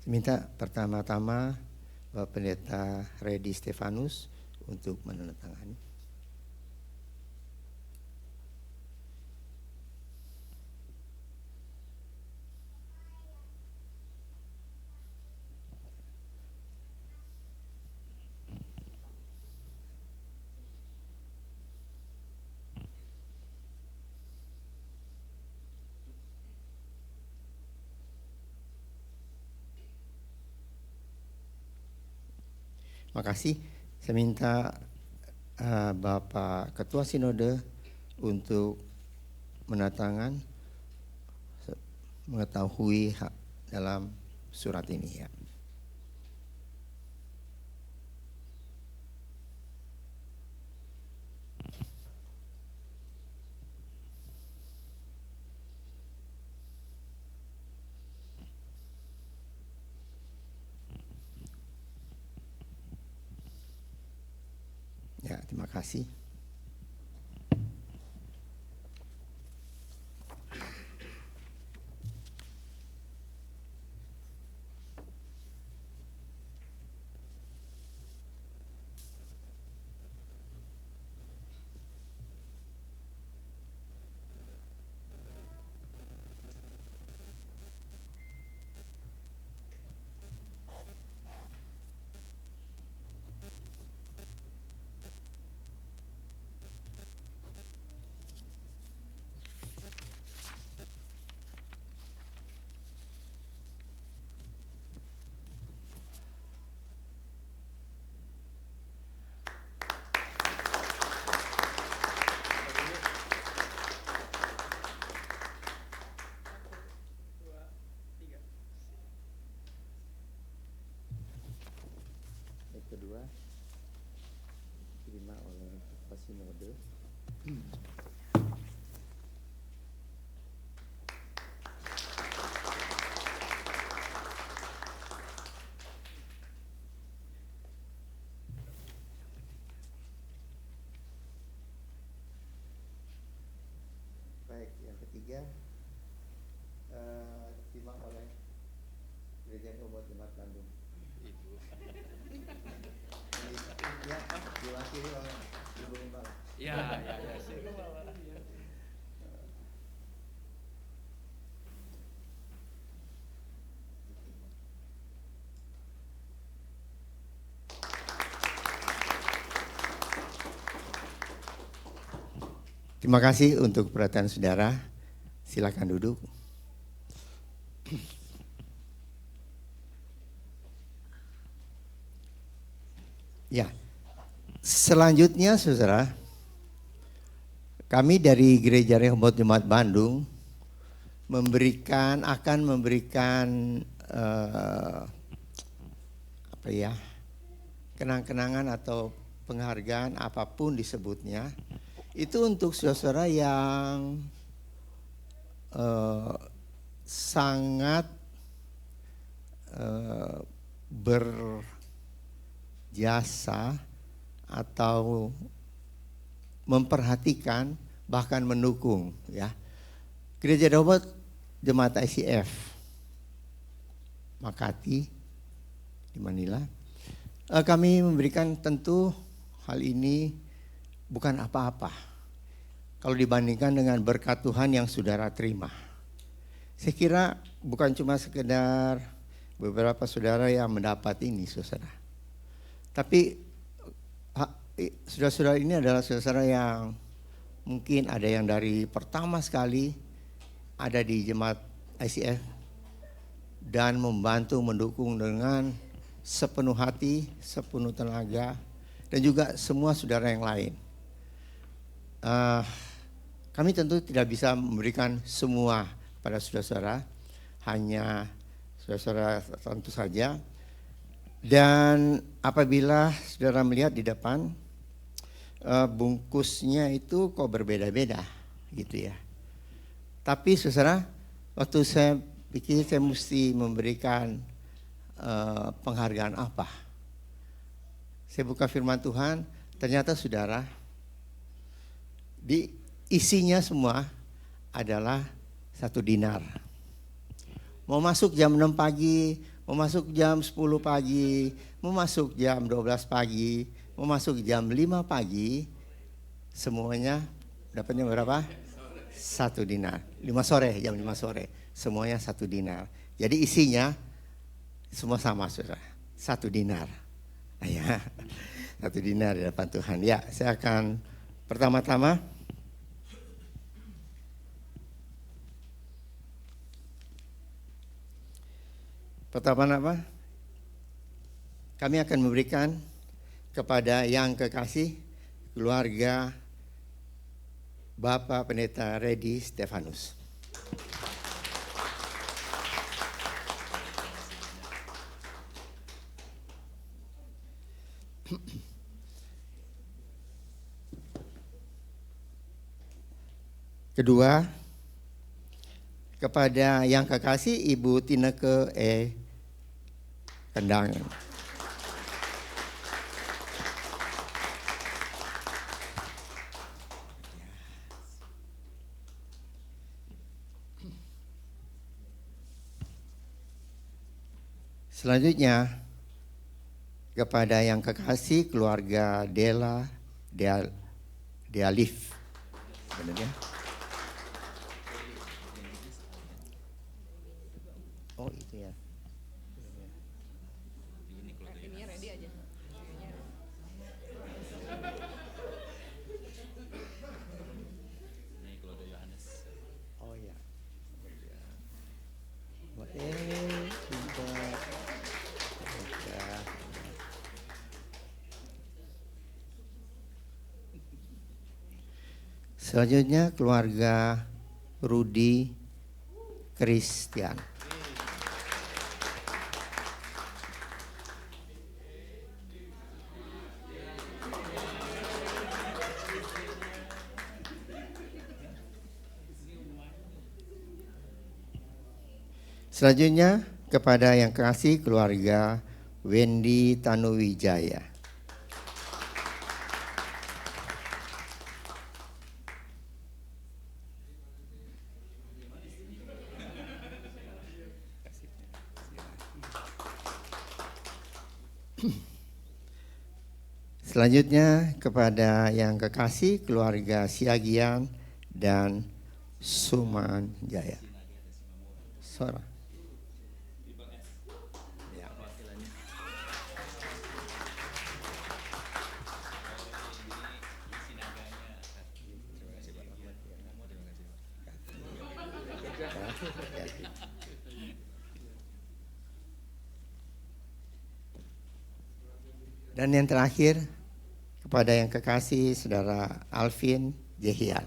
Speaker 3: Minta pertama-tama Bapak Pendeta Redi Stefanus untuk menandatangani. Makasih. Saya minta Bapak Ketua Sinode untuk menandatangan mengetahui hak dalam surat ini ya. Ya, terima kasih. Baik, yang ketiga diterima oleh Gereja Rehoboth Jemaat Bandung. Ya, diwakili oleh Ibu Gembala.
Speaker 5: Ya.
Speaker 3: Terima kasih untuk perhatian saudara. Silakan duduk. Ya, selanjutnya saudara, kami dari Gereja Rehoboth Jemaat Bandung akan memberikan kenang-kenangan atau penghargaan apapun disebutnya, itu untuk saudara yang sangat berjasa atau memperhatikan bahkan mendukung ya. Gereja Rehoboth Jemaat ICF Makati di Manila, kami memberikan tentu hal ini bukan apa-apa kalau dibandingkan dengan berkat Tuhan yang saudara terima. Saya kira bukan cuma sekedar beberapa saudara yang mendapat ini, saudara. Tapi saudara-saudara ini adalah saudara yang mungkin ada yang dari pertama sekali ada di jemaat ICF dan membantu mendukung dengan sepenuh hati, sepenuh tenaga, dan juga semua saudara yang lain. Kami tentu tidak bisa memberikan semua pada saudara-saudara, hanya saudara-saudara tentu saja. Dan apabila saudara melihat di depan, bungkusnya itu kok berbeda-beda gitu ya. Tapi saudara, waktu saya pikir saya mesti memberikan penghargaan apa, saya buka firman Tuhan, ternyata saudara, di isinya semua adalah 1 dinar. Mau masuk jam 6 pagi, mau masuk jam 10 pagi, mau masuk jam 12 pagi, mau masuk jam 5 pagi, semuanya dapatnya berapa? 1 dinar. 5 sore, jam 5 sore, semuanya 1 dinar. Jadi isinya semua sama saudara, 1 dinar. Ya, 1 dinar di hadapan Tuhan. Ya, saya akan pertama-tama kami akan memberikan kepada yang kekasih keluarga Bapak Pendeta Redi Stefanus. Kedua, kepada yang kekasih Ibu Tineke Kendang. Selanjutnya, kepada yang kekasih keluarga Dealif. Benar ya? Oh itu ya.
Speaker 2: Ini ready aja.
Speaker 3: Oh ya. Selanjutnya keluarga Rudi Christian. Selanjutnya kepada yang kekasih keluarga Wendy Tanuwijaya. Selanjutnya kepada yang kekasih keluarga Siagian dan Suman Jaya. Sora. Dan yang terakhir kepada yang kekasih saudara Alvin Jehian.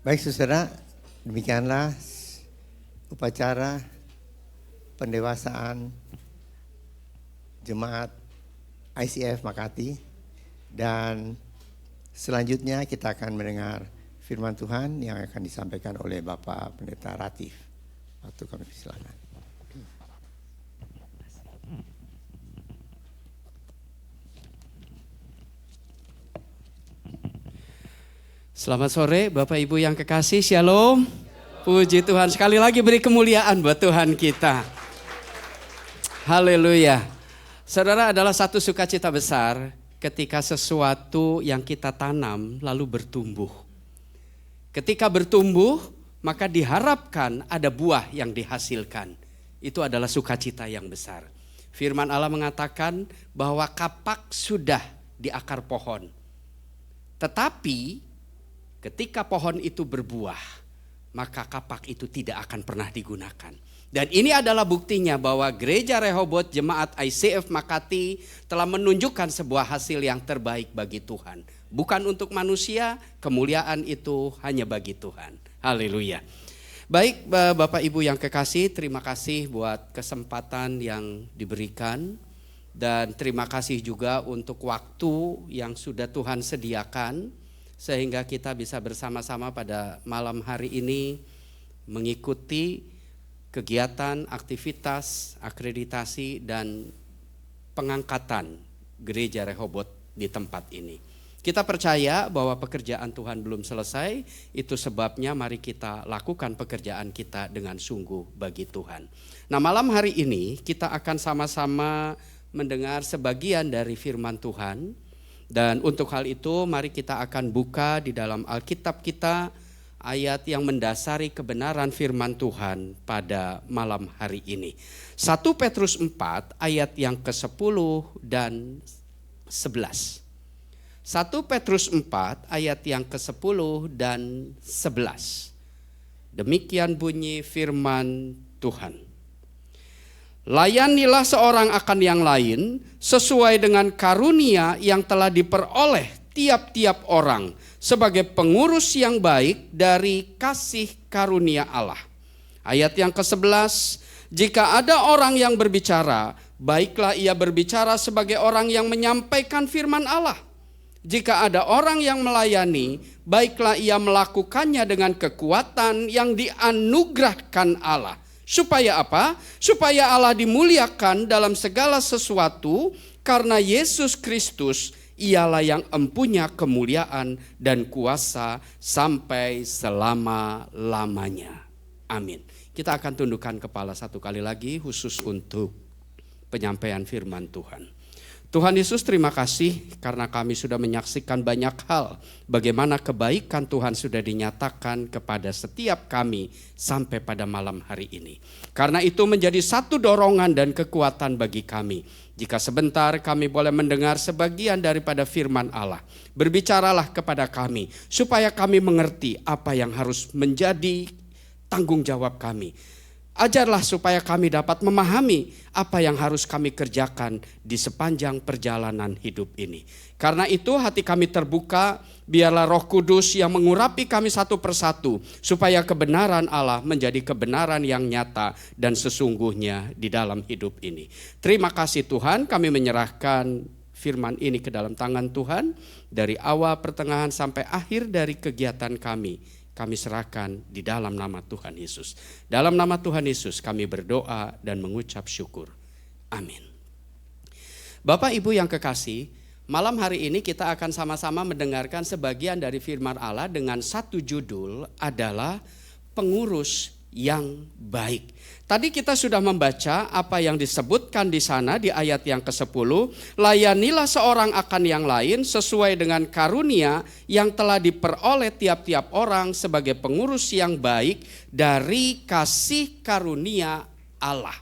Speaker 3: Baik saudara, demikianlah upacara pendewasaan Jemaat ICF Makati, dan selanjutnya kita akan mendengar firman Tuhan yang akan disampaikan oleh Bapak Pendeta Ratif. Waktu kami silakan.
Speaker 5: Selamat sore Bapak Ibu yang kekasih, Shalom. Puji Tuhan, sekali lagi beri kemuliaan buat Tuhan kita. Haleluya. Saudara, adalah satu sukacita besar ketika sesuatu yang kita tanam lalu bertumbuh. Ketika bertumbuh, maka diharapkan ada buah yang dihasilkan. Itu adalah sukacita yang besar. Firman Allah mengatakan bahwa kapak sudah di akar pohon. Tetapi ketika pohon itu berbuah, maka kapak itu tidak akan pernah digunakan. Dan ini adalah buktinya bahwa Gereja Rehoboth Jemaat ICF Makati telah menunjukkan sebuah hasil yang terbaik bagi Tuhan. Bukan untuk manusia, kemuliaan itu hanya bagi Tuhan. Haleluya. Baik Bapak Ibu yang kekasih, terima kasih buat kesempatan yang diberikan. Dan terima kasih juga untuk waktu yang sudah Tuhan sediakan, sehingga kita bisa bersama-sama pada malam hari ini mengikuti kegiatan, aktivitas, akreditasi, dan pengangkatan Gereja Rehoboth di tempat ini. Kita percaya bahwa pekerjaan Tuhan belum selesai, itu sebabnya mari kita lakukan pekerjaan kita dengan sungguh bagi Tuhan. Nah, malam hari ini kita akan sama-sama mendengar sebagian dari firman Tuhan. Dan untuk hal itu mari kita akan buka di dalam Alkitab kita ayat yang mendasari kebenaran firman Tuhan pada malam hari ini. 1 Petrus 4 ayat yang ke-10 dan 11. 1 Petrus 4 ayat yang ke-10 dan 11. Demikian bunyi firman Tuhan. Layanilah seorang akan yang lain sesuai dengan karunia yang telah diperoleh tiap-tiap orang sebagai pengurus yang baik dari kasih karunia Allah. Ayat yang ke-11, jika ada orang yang berbicara, baiklah ia berbicara sebagai orang yang menyampaikan firman Allah. Jika ada orang yang melayani, baiklah ia melakukannya dengan kekuatan yang dianugerahkan Allah. Supaya apa? Supaya Allah dimuliakan dalam segala sesuatu, karena Yesus Kristus ialah yang empunya kemuliaan dan kuasa sampai selama-lamanya. Amin. Kita akan tundukkan kepala satu kali lagi khusus untuk penyampaian firman Tuhan. Tuhan Yesus, terima kasih karena kami sudah menyaksikan banyak hal bagaimana kebaikan Tuhan sudah dinyatakan kepada setiap kami sampai pada malam hari ini. Karena itu menjadi satu dorongan dan kekuatan bagi kami. Jika sebentar kami boleh mendengar sebagian daripada firman Allah, berbicaralah kepada kami supaya kami mengerti apa yang harus menjadi tanggung jawab kami. Ajarlah supaya kami dapat memahami apa yang harus kami kerjakan di sepanjang perjalanan hidup ini. Karena itu hati kami terbuka, biarlah Roh Kudus yang mengurapi kami satu persatu, supaya kebenaran Allah menjadi kebenaran yang nyata dan sesungguhnya di dalam hidup ini. Terima kasih Tuhan, kami menyerahkan firman ini ke dalam tangan Tuhan. Dari awal, pertengahan sampai akhir dari kegiatan kami serahkan di dalam nama Tuhan Yesus. Dalam nama Tuhan Yesus kami berdoa dan mengucap syukur. Amin. Bapak Ibu yang kekasih, malam hari ini kita akan sama-sama mendengarkan sebagian dari firman Allah dengan satu judul adalah pengurus yang baik. Tadi kita sudah membaca apa yang disebutkan di sana di ayat yang ke-10. Layanilah seorang akan yang lain sesuai dengan karunia yang telah diperoleh tiap-tiap orang sebagai pengurus yang baik dari kasih karunia Allah.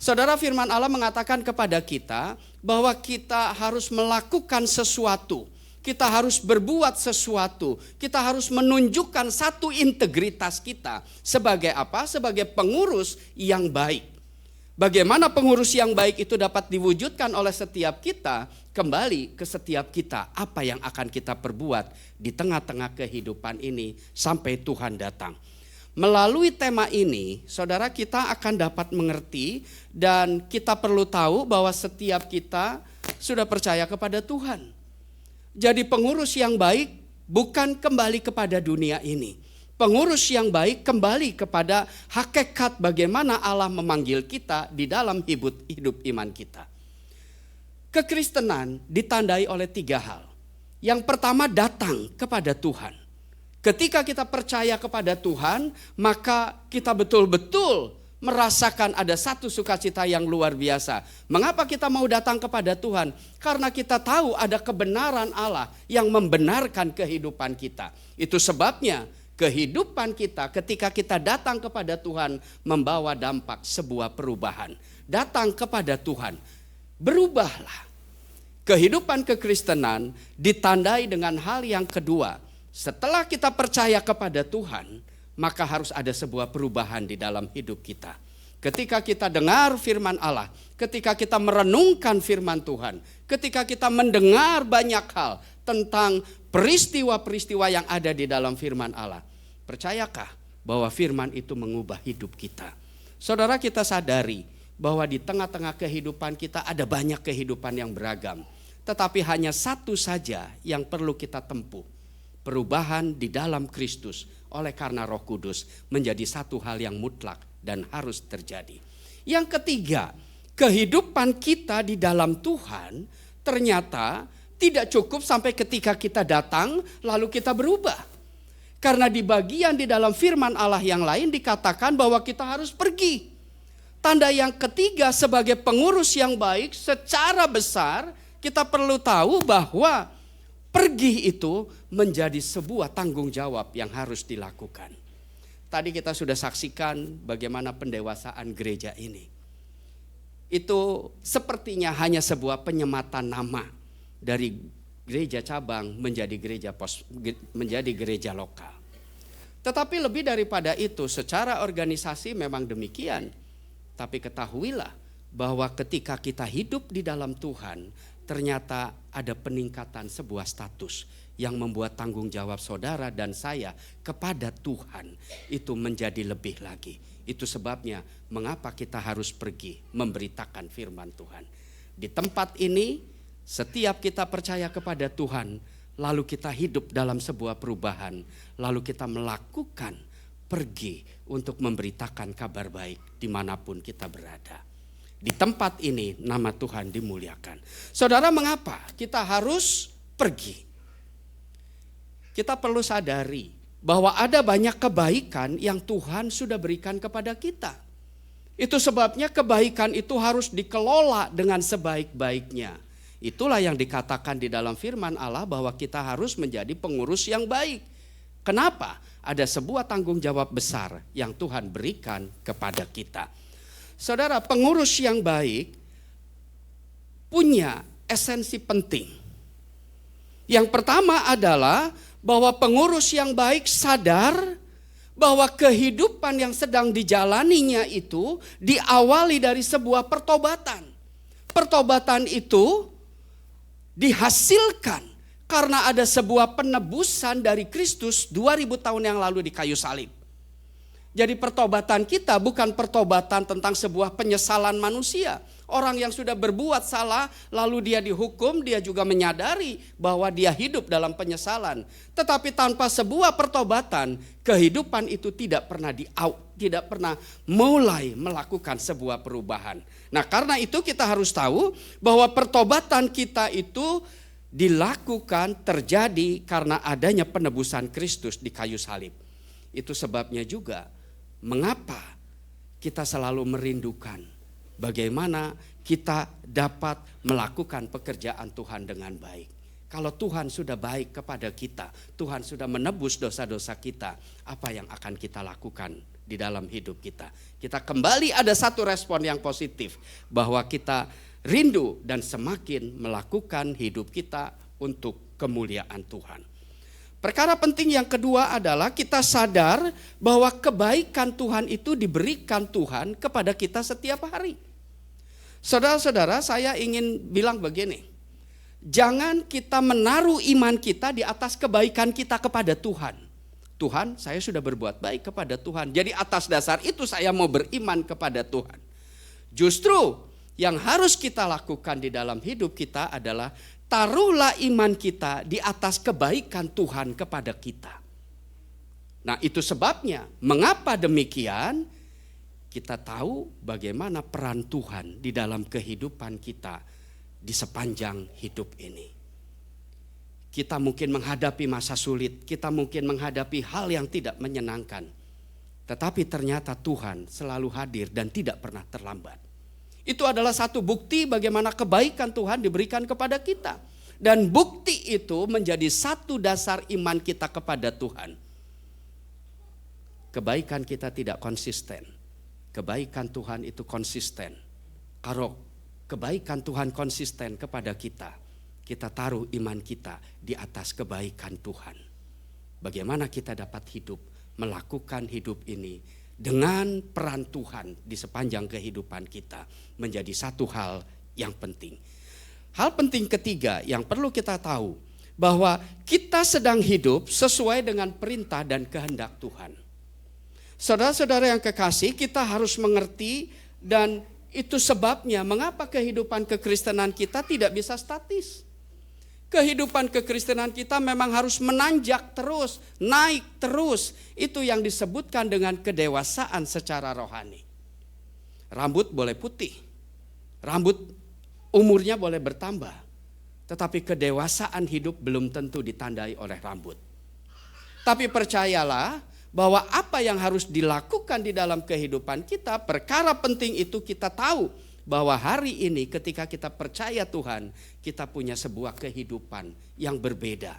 Speaker 5: Saudara, firman Allah mengatakan kepada kita bahwa kita harus melakukan sesuatu. Kita harus berbuat sesuatu. Kita harus menunjukkan satu integritas kita. Sebagai apa? Sebagai pengurus yang baik. Bagaimana pengurus yang baik itu dapat diwujudkan oleh setiap kita? Kembali ke setiap kita. Apa yang akan kita perbuat di tengah-tengah kehidupan ini sampai Tuhan datang. Melalui tema ini, saudara, kita akan dapat mengerti dan kita perlu tahu bahwa setiap kita sudah percaya kepada Tuhan. Jadi pengurus yang baik bukan kembali kepada dunia ini. Pengurus yang baik kembali kepada hakikat bagaimana Allah memanggil kita di dalam hidup iman kita. Kekristenan ditandai oleh 3 hal. Yang pertama, datang kepada Tuhan. Ketika kita percaya kepada Tuhan, maka kita betul-betul merasakan ada satu sukacita yang luar biasa. Mengapa kita mau datang kepada Tuhan? Karena kita tahu ada kebenaran Allah yang membenarkan kehidupan kita. Itu sebabnya kehidupan kita ketika kita datang kepada Tuhan membawa dampak sebuah perubahan. Datang kepada Tuhan, berubahlah. Kehidupan kekristenan ditandai dengan hal yang kedua. Setelah kita percaya kepada Tuhan, maka harus ada sebuah perubahan di dalam hidup kita. Ketika kita dengar firman Allah, ketika kita merenungkan firman Tuhan, ketika kita mendengar banyak hal tentang peristiwa-peristiwa yang ada di dalam firman Allah, percayakah bahwa firman itu mengubah hidup kita? Saudara, kita sadari bahwa di tengah-tengah kehidupan kita ada banyak kehidupan yang beragam. Tetapi hanya satu saja yang perlu kita tempuh. Perubahan di dalam Kristus oleh karena Roh Kudus menjadi satu hal yang mutlak dan harus terjadi. Yang ketiga, kehidupan kita di dalam Tuhan ternyata tidak cukup sampai ketika kita datang lalu kita berubah. Karena di bagian di dalam firman Allah yang lain dikatakan bahwa kita harus pergi. Tanda yang ketiga sebagai pengurus yang baik secara besar kita perlu tahu bahwa pergi itu menjadi sebuah tanggung jawab yang harus dilakukan. Tadi kita sudah saksikan bagaimana pendewasaan gereja ini. Itu sepertinya hanya sebuah penyematan nama dari gereja cabang menjadi gereja lokal. Tetapi lebih daripada itu, secara organisasi memang demikian. Tapi ketahuilah bahwa ketika kita hidup di dalam Tuhan, ternyata ada peningkatan sebuah status yang membuat tanggung jawab saudara dan saya kepada Tuhan itu menjadi lebih lagi. Itu sebabnya mengapa kita harus pergi memberitakan firman Tuhan. Di tempat ini setiap kita percaya kepada Tuhan, lalu kita hidup dalam sebuah perubahan, lalu kita melakukan pergi untuk memberitakan kabar baik dimanapun kita berada. Di tempat ini nama Tuhan dimuliakan. Saudara, mengapa kita harus pergi? Kita perlu sadari bahwa ada banyak kebaikan yang Tuhan sudah berikan kepada kita. Itu sebabnya kebaikan itu harus dikelola dengan sebaik-baiknya. Itulah yang dikatakan di dalam firman Allah bahwa kita harus menjadi pengurus yang baik. Kenapa? Ada sebuah tanggung jawab besar yang Tuhan berikan kepada kita. Saudara, pengurus yang baik punya esensi penting. Yang pertama adalah bahwa pengurus yang baik sadar bahwa kehidupan yang sedang dijalaninya itu diawali dari sebuah pertobatan. Pertobatan itu dihasilkan karena ada sebuah penebusan dari Kristus 2000 tahun yang lalu di kayu salib. Jadi pertobatan kita bukan pertobatan tentang sebuah penyesalan manusia. Orang yang sudah berbuat salah lalu dia dihukum, dia juga menyadari bahwa dia hidup dalam penyesalan. Tetapi tanpa sebuah pertobatan, kehidupan itu tidak pernah mulai melakukan sebuah perubahan. Nah, karena itu kita harus tahu bahwa pertobatan kita itu dilakukan terjadi karena adanya penebusan Kristus di kayu salib. Itu sebabnya juga mengapa kita selalu merindukan bagaimana kita dapat melakukan pekerjaan Tuhan dengan baik. Kalau Tuhan sudah baik kepada kita, Tuhan sudah menebus dosa-dosa kita, apa yang akan kita lakukan di dalam hidup kita? Kita kembali ada satu respon yang positif, bahwa kita rindu dan semakin melakukan hidup kita untuk kemuliaan Tuhan. Perkara penting yang kedua adalah kita sadar bahwa kebaikan Tuhan itu diberikan Tuhan kepada kita setiap hari. Saudara-saudara, saya ingin bilang begini. Jangan kita menaruh iman kita di atas kebaikan kita kepada Tuhan. Tuhan, saya sudah berbuat baik kepada Tuhan. Jadi atas dasar itu saya mau beriman kepada Tuhan. Justru yang harus kita lakukan di dalam hidup kita adalah taruhlah iman kita di atas kebaikan Tuhan kepada kita. Nah, itu sebabnya mengapa demikian? Kita tahu bagaimana peran Tuhan di dalam kehidupan kita di sepanjang hidup ini. Kita mungkin menghadapi masa sulit, kita mungkin menghadapi hal yang tidak menyenangkan. Tetapi ternyata Tuhan selalu hadir dan tidak pernah terlambat. Itu adalah satu bukti bagaimana kebaikan Tuhan diberikan kepada kita. Dan bukti itu menjadi satu dasar iman kita kepada Tuhan. Kebaikan kita tidak konsisten. Kebaikan Tuhan itu konsisten. Kalau kebaikan Tuhan konsisten kepada kita, kita taruh iman kita di atas kebaikan Tuhan. Bagaimana kita dapat hidup, melakukan hidup ini dengan peran Tuhan di sepanjang kehidupan kita menjadi satu hal yang penting. Hal penting ketiga yang perlu kita tahu, bahwa kita sedang hidup sesuai dengan perintah dan kehendak Tuhan. Saudara-saudara yang kekasih, kita harus mengerti, dan itu sebabnya mengapa kehidupan kekristenan kita tidak bisa statis. Kehidupan kekristenan kita memang harus menanjak terus, naik terus. Itu yang disebutkan dengan kedewasaan secara rohani. Rambut boleh putih, rambut umurnya boleh bertambah, tetapi kedewasaan hidup belum tentu ditandai oleh rambut. Tapi percayalah bahwa apa yang harus dilakukan di dalam kehidupan kita, perkara penting itu kita tahu bahwa hari ini ketika kita percaya Tuhan, kita punya sebuah kehidupan yang berbeda.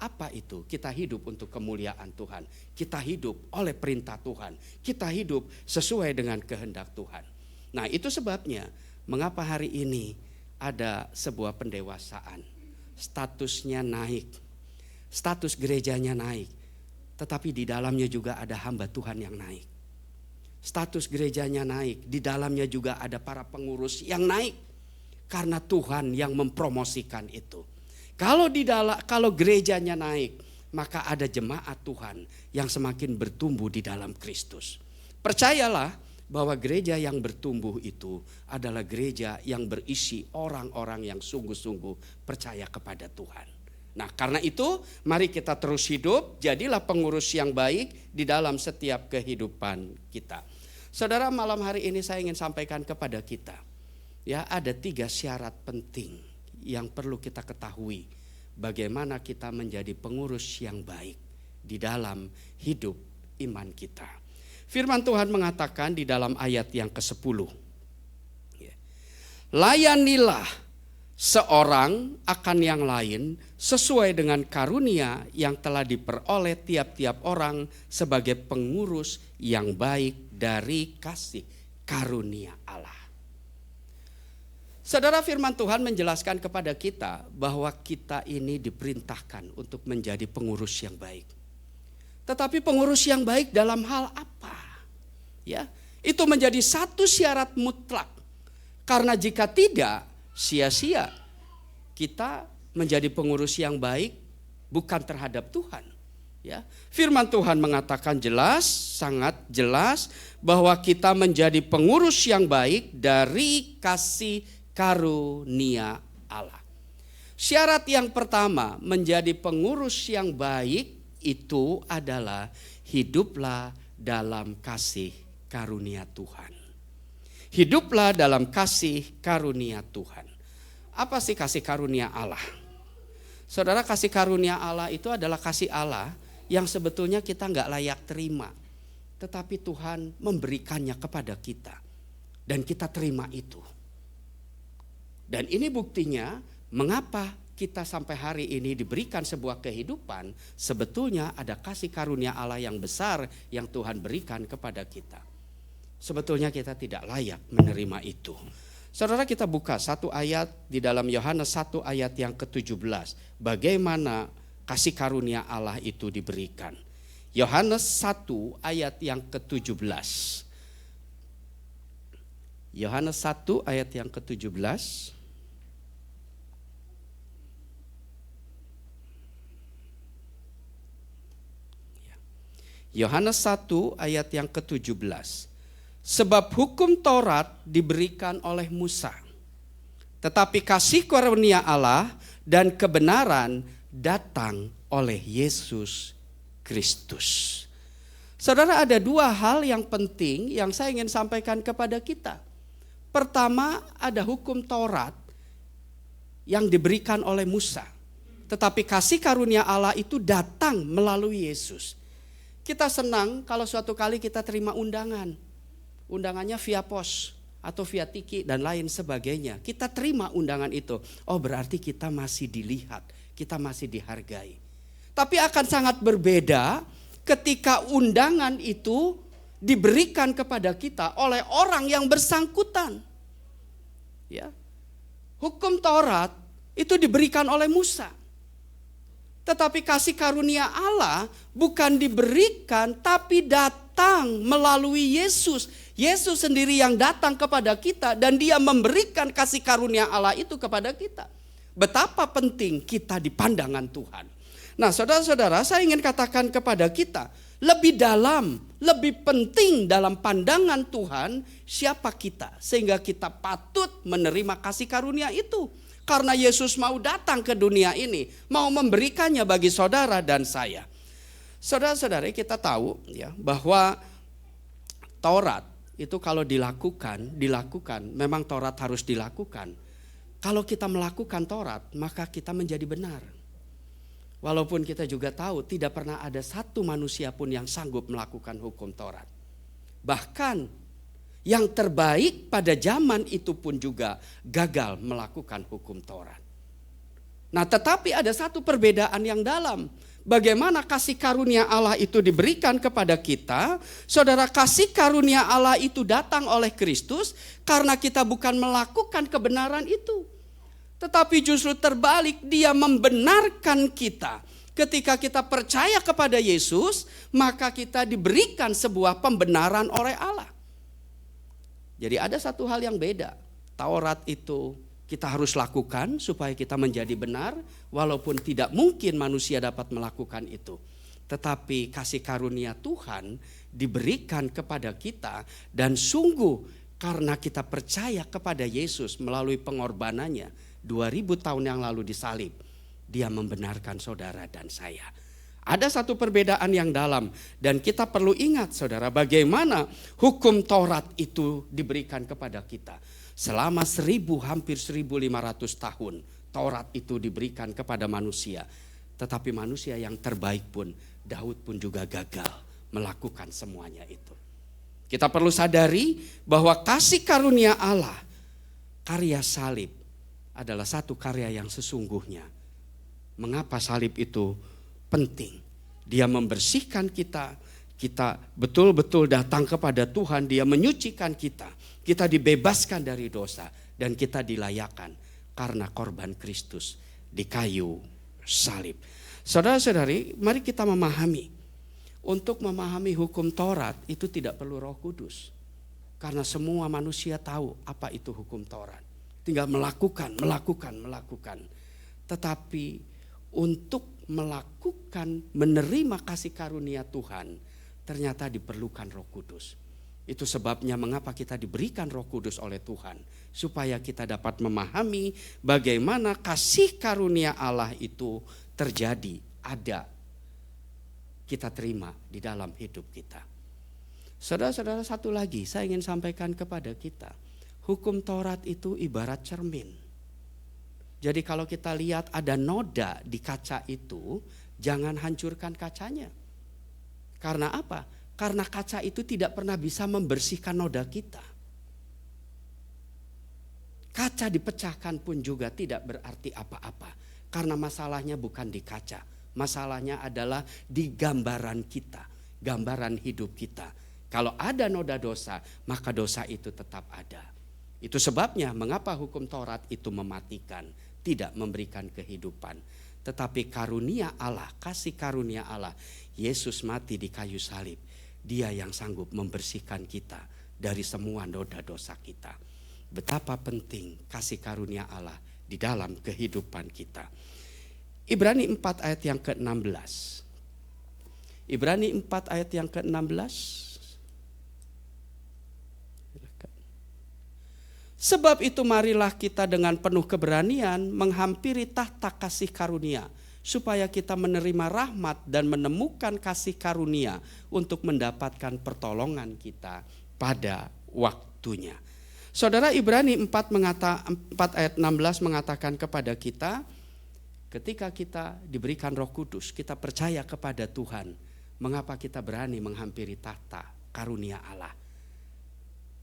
Speaker 5: Apa itu? Kita hidup untuk kemuliaan Tuhan. Kita hidup oleh perintah Tuhan. Kita hidup sesuai dengan kehendak Tuhan. Nah, itu sebabnya mengapa hari ini ada sebuah pendewasaan. Statusnya naik. Status gerejanya naik. Tetapi di dalamnya juga ada hamba Tuhan yang naik. Status gerejanya naik, di dalamnya juga ada para pengurus yang naik. Karena Tuhan yang mempromosikan itu. Kalau gerejanya naik, maka ada jemaat Tuhan yang semakin bertumbuh di dalam Kristus. Percayalah bahwa gereja yang bertumbuh itu adalah gereja yang berisi orang-orang yang sungguh-sungguh percaya kepada Tuhan. Nah, karena itu mari kita terus hidup, jadilah pengurus yang baik di dalam setiap kehidupan kita. Saudara, malam hari ini saya ingin sampaikan kepada kita, ya, ada 3 syarat penting yang perlu kita ketahui bagaimana kita menjadi pengurus yang baik di dalam hidup iman kita. Firman Tuhan mengatakan di dalam ayat yang ke-10, layanilah seorang akan yang lain sesuai dengan karunia yang telah diperoleh tiap-tiap orang sebagai pengurus yang baik dari kasih karunia Allah. Saudara, firman Tuhan menjelaskan kepada kita bahwa kita ini diperintahkan untuk menjadi pengurus yang baik. Tetapi pengurus yang baik dalam hal apa? Ya, itu menjadi satu syarat mutlak. Karena jika tidak, sia-sia kita menjadi pengurus yang baik bukan terhadap Tuhan. Ya, firman Tuhan mengatakan jelas, sangat jelas bahwa kita menjadi pengurus yang baik dari kasih karunia Allah. Syarat yang pertama menjadi pengurus yang baik itu adalah hiduplah dalam kasih karunia Tuhan. Hiduplah dalam kasih karunia Tuhan. Apa sih kasih karunia Allah? Saudara, kasih karunia Allah itu adalah kasih Allah yang sebetulnya kita nggak layak terima. Tetapi Tuhan memberikannya kepada kita. Dan kita terima itu. Dan ini buktinya mengapa kita sampai hari ini diberikan sebuah kehidupan. Sebetulnya ada kasih karunia Allah yang besar yang Tuhan berikan kepada kita. Sebetulnya kita tidak layak menerima itu. Saudara, kita buka satu ayat di dalam Yohanes 1 ayat yang ke-17. Bagaimana kasih karunia Allah itu diberikan. Yohanes 1 ayat yang ke-17. Yohanes 1 ayat yang ke-17. Yohanes 1 ayat yang ke-17. Sebab hukum Taurat diberikan oleh Musa, tetapi kasih karunia Allah dan kebenaran datang oleh Yesus Kristus. Saudara, ada dua hal yang penting yang saya ingin sampaikan kepada kita. Pertama, ada hukum Taurat yang diberikan oleh Musa, tetapi kasih karunia Allah itu datang melalui Yesus. Kita senang kalau suatu kali kita terima undangan. Undangannya via pos atau via tiki dan lain sebagainya. Kita terima undangan itu. Oh, berarti kita masih dilihat, kita masih dihargai. Tapi akan sangat berbeda ketika undangan itu diberikan kepada kita oleh orang yang bersangkutan. Ya. Hukum Taurat itu diberikan oleh Musa. Tetapi kasih karunia Allah bukan diberikan tapi datang melalui Yesus. Yesus sendiri yang datang kepada kita dan dia memberikan kasih karunia Allah itu kepada kita. Betapa penting kita di pandangan Tuhan. Nah, saudara-saudara, saya ingin katakan kepada kita, lebih dalam, lebih penting dalam pandangan Tuhan siapa kita. Sehingga kita patut menerima kasih karunia itu. Karena Yesus mau datang ke dunia ini, mau memberikannya bagi saudara dan saya. Saudara-saudara, kita tahu ya bahwa Taurat itu kalau dilakukan, memang Taurat harus dilakukan. Kalau kita melakukan Taurat, maka kita menjadi benar. Walaupun kita juga tahu tidak pernah ada satu manusia pun yang sanggup melakukan hukum Taurat. Bahkan yang terbaik pada zaman itu pun juga gagal melakukan hukum Taurat. Nah, tetapi ada satu perbedaan yang dalam. Bagaimana kasih karunia Allah itu diberikan kepada kita. Saudara, kasih karunia Allah itu datang oleh Kristus karena kita bukan melakukan kebenaran itu. Tetapi justru terbalik, dia membenarkan kita. Ketika kita percaya kepada Yesus, maka kita diberikan sebuah pembenaran oleh Allah. Jadi ada satu hal yang beda. Taurat itu kita harus lakukan supaya kita menjadi benar, walaupun tidak mungkin manusia dapat melakukan itu. Tetapi kasih karunia Tuhan diberikan kepada kita dan sungguh karena kita percaya kepada Yesus melalui pengorbanannya 2000 tahun yang lalu disalib, dia membenarkan saudara dan saya. Ada satu perbedaan yang dalam dan kita perlu ingat saudara bagaimana hukum Taurat itu diberikan kepada kita. Selama hampir 1500 tahun Taurat itu diberikan kepada manusia. Tetapi manusia yang terbaik pun, Daud pun juga gagal melakukan semuanya itu. Kita perlu sadari bahwa kasih karunia Allah, karya salib adalah satu karya yang sesungguhnya. Mengapa salib itu penting? Dia membersihkan kita, kita betul-betul datang kepada Tuhan, dia menyucikan kita. Kita dibebaskan dari dosa dan kita dilayakkan karena korban Kristus di kayu salib. Saudara-saudari, mari kita memahami Untuk memahami hukum Taurat itu tidak perlu Roh Kudus. Karena semua manusia tahu apa itu hukum Taurat. Tinggal melakukan. Tetapi untuk melakukan, menerima kasih karunia Tuhan, ternyata diperlukan Roh Kudus. Itu sebabnya mengapa kita diberikan Roh Kudus oleh Tuhan. Supaya kita dapat memahami bagaimana kasih karunia Allah itu terjadi, ada, kita terima di dalam hidup kita. Saudara-saudara, satu lagi saya ingin sampaikan kepada kita. Hukum Taurat itu ibarat cermin. Jadi kalau kita lihat ada noda di kaca itu, jangan hancurkan kacanya. Karena apa? Karena kaca itu tidak pernah bisa membersihkan noda kita. Kaca dipecahkan pun juga tidak berarti apa-apa. Karena masalahnya bukan di kaca. Masalahnya adalah di gambaran kita. Gambaran hidup kita. Kalau ada noda dosa, maka dosa itu tetap ada. Itu sebabnya mengapa hukum Taurat itu mematikan. Tidak memberikan kehidupan. Tetapi karunia Allah, kasih karunia Allah. Yesus mati di kayu salib. Dia yang sanggup membersihkan kita dari semua noda dosa kita. Betapa penting kasih karunia Allah di dalam kehidupan kita. Ibrani 4 ayat yang ke-16. Ibrani 4 ayat yang ke-16. Sebab itu marilah kita dengan penuh keberanian menghampiri tahta kasih karunia, supaya kita menerima rahmat dan menemukan kasih karunia untuk mendapatkan pertolongan kita pada waktunya. Saudara, Ibrani 4 ayat 16 mengatakan kepada kita, ketika kita diberikan Roh Kudus, kita percaya kepada Tuhan, mengapa kita berani menghampiri tahta karunia Allah?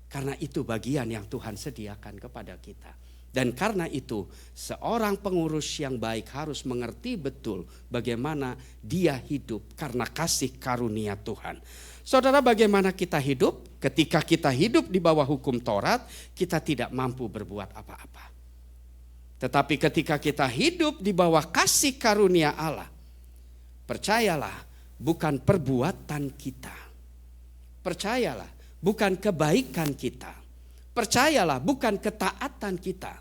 Speaker 5: Karena itu bagian yang Tuhan sediakan kepada kita. Dan karena itu seorang pengurus yang baik harus mengerti betul bagaimana dia hidup karena kasih karunia Tuhan. Saudara, bagaimana kita hidup? Ketika kita hidup di bawah hukum Taurat, kita tidak mampu berbuat apa-apa. Tetapi ketika kita hidup di bawah kasih karunia Allah, percayalah, bukan perbuatan kita. Percayalah, bukan kebaikan kita. Percayalah, bukan ketaatan kita.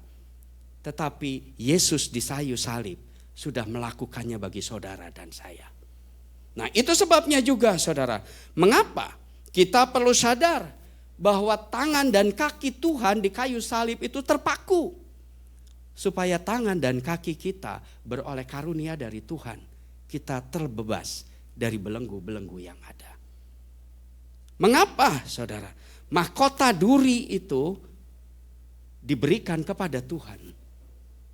Speaker 5: Tetapi Yesus di kayu salib sudah melakukannya bagi saudara dan saya. Nah, itu sebabnya juga saudara, mengapa kita perlu sadar bahwa tangan dan kaki Tuhan di kayu salib itu terpaku. Supaya tangan dan kaki kita beroleh karunia dari Tuhan. Kita terbebas dari belenggu-belenggu yang ada. Mengapa saudara? Mahkota duri itu diberikan kepada Tuhan.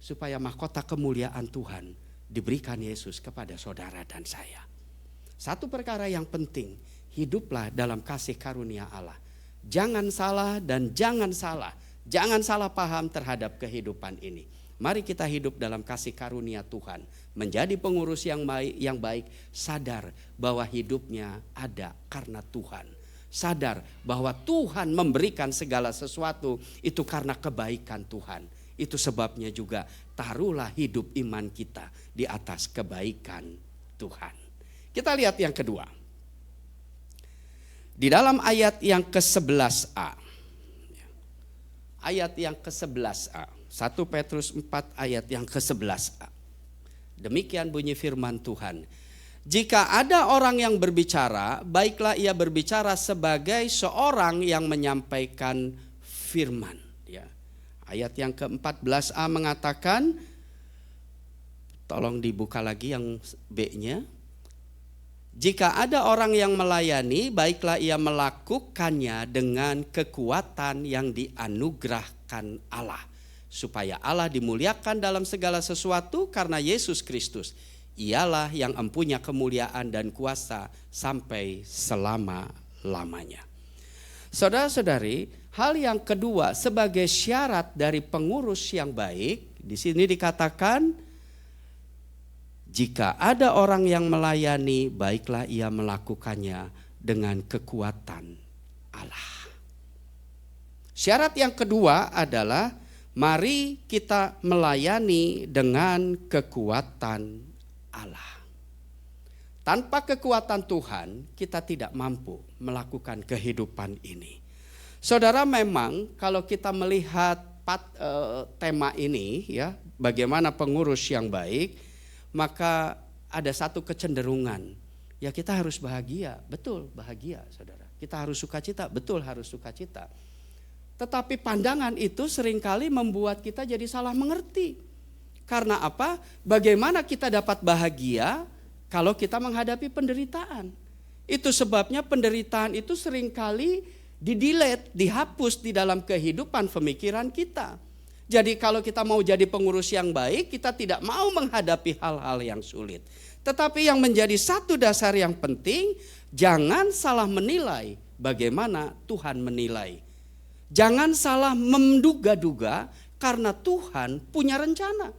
Speaker 5: Supaya mahkota kemuliaan Tuhan diberikan Yesus kepada saudara dan saya. Satu perkara yang penting, hiduplah dalam kasih karunia Allah. Jangan salah dan jangan salah paham terhadap kehidupan ini. Mari kita hidup dalam kasih karunia Tuhan. Menjadi pengurus yang baik, sadar bahwa hidupnya ada karena Tuhan. Sadar bahwa Tuhan memberikan segala sesuatu itu karena kebaikan Tuhan. Itu sebabnya juga taruhlah hidup iman kita di atas kebaikan Tuhan. Kita lihat yang kedua. Di dalam ayat yang ke-11a. Ayat yang ke-11a. 1 Petrus 4 ayat yang ke-11a. Demikian bunyi firman Tuhan. Jika ada orang yang berbicara, baiklah ia berbicara sebagai seorang yang menyampaikan firman. Ya. Ayat yang ke-14a mengatakan, tolong dibuka lagi yang B-nya. Jika ada orang yang melayani, baiklah ia melakukannya dengan kekuatan yang dianugerahkan Allah. Supaya Allah dimuliakan dalam segala sesuatu karena Yesus Kristus. Ialah yang empunya kemuliaan dan kuasa sampai selama-lamanya. Saudara-saudari, hal yang kedua sebagai syarat dari pengurus yang baik, di sini dikatakan, jika ada orang yang melayani, baiklah ia melakukannya dengan kekuatan Allah. Syarat yang kedua adalah, mari kita melayani dengan kekuatan Allah. Tanpa kekuatan Tuhan, kita tidak mampu melakukan kehidupan ini. Saudara, memang kalau kita melihat tema ini, ya, bagaimana pengurus yang baik, maka ada satu kecenderungan, ya kita harus bahagia, betul bahagia saudara. Kita harus sukacita, betul harus sukacita. Tetapi pandangan itu seringkali membuat kita jadi salah mengerti. Karena apa? Bagaimana kita dapat bahagia kalau kita menghadapi penderitaan? Itu sebabnya penderitaan itu seringkali di-delete, dihapus di dalam kehidupan pemikiran kita. Jadi kalau kita mau jadi pengurus yang baik, kita tidak mau menghadapi hal-hal yang sulit. Tetapi yang menjadi satu dasar yang penting, jangan salah menilai bagaimana Tuhan menilai. Jangan salah menduga-duga karena Tuhan punya rencana.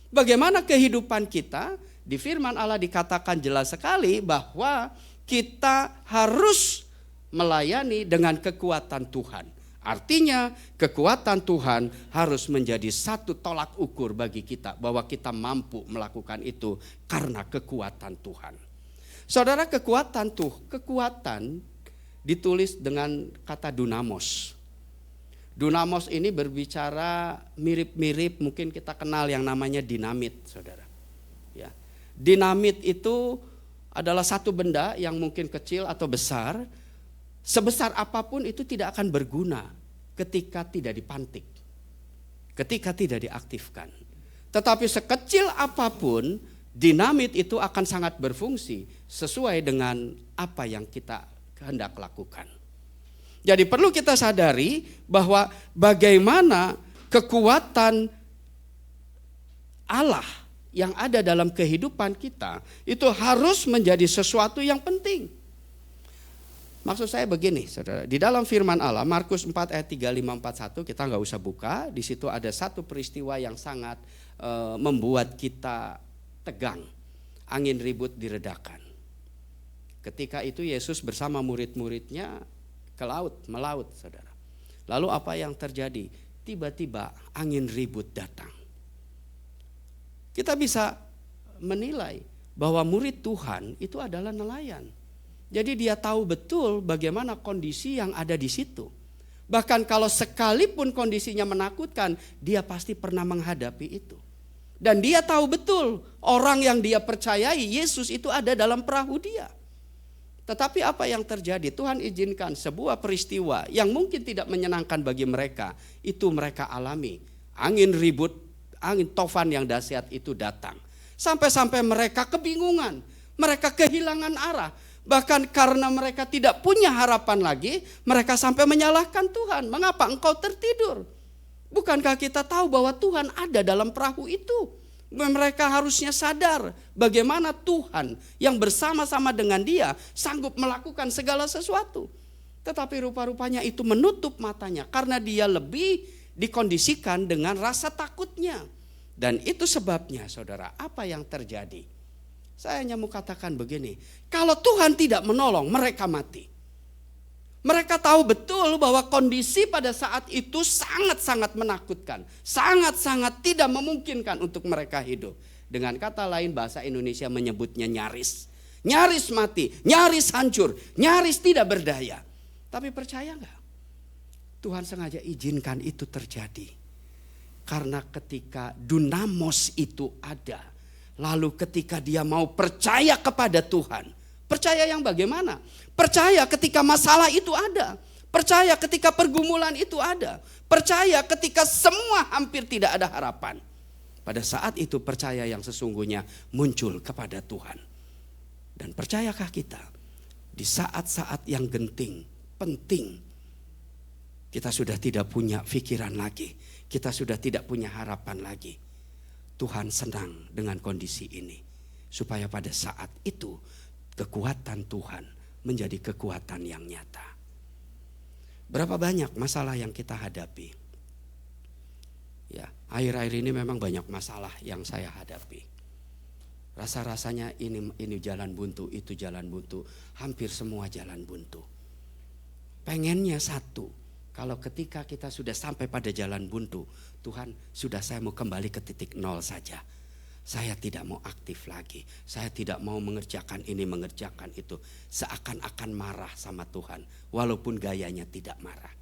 Speaker 5: Bagaimana kehidupan kita? Di firman Allah dikatakan jelas sekali bahwa kita harus melayani dengan kekuatan Tuhan. Artinya kekuatan Tuhan harus menjadi satu tolak ukur bagi kita bahwa kita mampu melakukan itu karena kekuatan Tuhan. Saudara, kekuatan ditulis dengan kata dunamos. Dunamos ini berbicara mirip-mirip, mungkin kita kenal yang namanya dinamit, saudara. Ya. Dinamit itu adalah satu benda yang mungkin kecil atau besar. Sebesar apapun itu tidak akan berguna ketika tidak dipantik, ketika tidak diaktifkan. Tetapi sekecil apapun, dinamit itu akan sangat berfungsi sesuai dengan apa yang kita hendak lakukan. Jadi perlu kita sadari bahwa bagaimana kekuatan Allah yang ada dalam kehidupan kita itu harus menjadi sesuatu yang penting. Maksud saya begini, saudara, di dalam firman Allah, Markus 4 ayat 35-41, kita nggak usah buka, di situ ada satu peristiwa yang sangat membuat kita tegang, angin ribut diredakan. Ketika itu Yesus bersama murid-muridnya ke laut, melaut, saudara. Lalu apa yang terjadi? Tiba-tiba angin ribut datang. Kita bisa menilai bahwa murid Tuhan itu adalah nelayan. Jadi dia tahu betul bagaimana kondisi yang ada di situ. Bahkan kalau sekalipun kondisinya menakutkan, dia pasti pernah menghadapi itu. Dan dia tahu betul orang yang dia percayai, Yesus itu ada dalam perahu dia. Tetapi apa yang terjadi? Tuhan izinkan sebuah peristiwa yang mungkin tidak menyenangkan bagi mereka. Itu mereka alami. Angin ribut, angin tofan yang dahsyat itu datang. Sampai-sampai mereka kebingungan. Mereka kehilangan arah. Bahkan karena mereka tidak punya harapan lagi, mereka sampai menyalahkan Tuhan. Mengapa engkau tertidur? Bukankah kita tahu bahwa Tuhan ada dalam perahu itu? Mereka harusnya sadar bagaimana Tuhan yang bersama-sama dengan dia sanggup melakukan segala sesuatu. Tetapi rupa-rupanya itu menutup matanya karena dia lebih dikondisikan dengan rasa takutnya. Dan itu sebabnya, saudara, apa yang terjadi? Saya hanya mau katakan begini, kalau Tuhan tidak menolong, mereka mati. Mereka tahu betul bahwa kondisi pada saat itu sangat-sangat menakutkan. Sangat-sangat tidak memungkinkan untuk mereka hidup. Dengan kata lain bahasa Indonesia menyebutnya nyaris. Nyaris mati, nyaris hancur, nyaris tidak berdaya. Tapi percaya gak? Tuhan sengaja izinkan itu terjadi. Karena ketika dunamos itu ada, lalu ketika dia mau percaya kepada Tuhan, percaya yang bagaimana? Percaya ketika masalah itu ada. Percaya ketika pergumulan itu ada. Percaya ketika semua hampir tidak ada harapan. Pada saat itu percaya yang sesungguhnya muncul kepada Tuhan. Dan percayakah kita di saat-saat yang genting, penting, kita sudah tidak punya pikiran lagi. Kita sudah tidak punya harapan lagi. Tuhan senang dengan kondisi ini. Supaya pada saat itu kekuatan Tuhan menjadi kekuatan yang nyata. Berapa banyak masalah yang kita hadapi? Ya, akhir-akhir ini memang banyak masalah yang saya hadapi. Rasa-rasanya ini jalan buntu, itu jalan buntu. Hampir semua jalan buntu. Pengennya satu, kalau ketika kita sudah sampai pada jalan buntu, Tuhan sudah saya mau kembali ke titik nol saja. Saya tidak mau aktif lagi. Saya tidak mau mengerjakan ini, mengerjakan itu. Seakan-akan marah sama Tuhan. Walaupun gayanya tidak marah.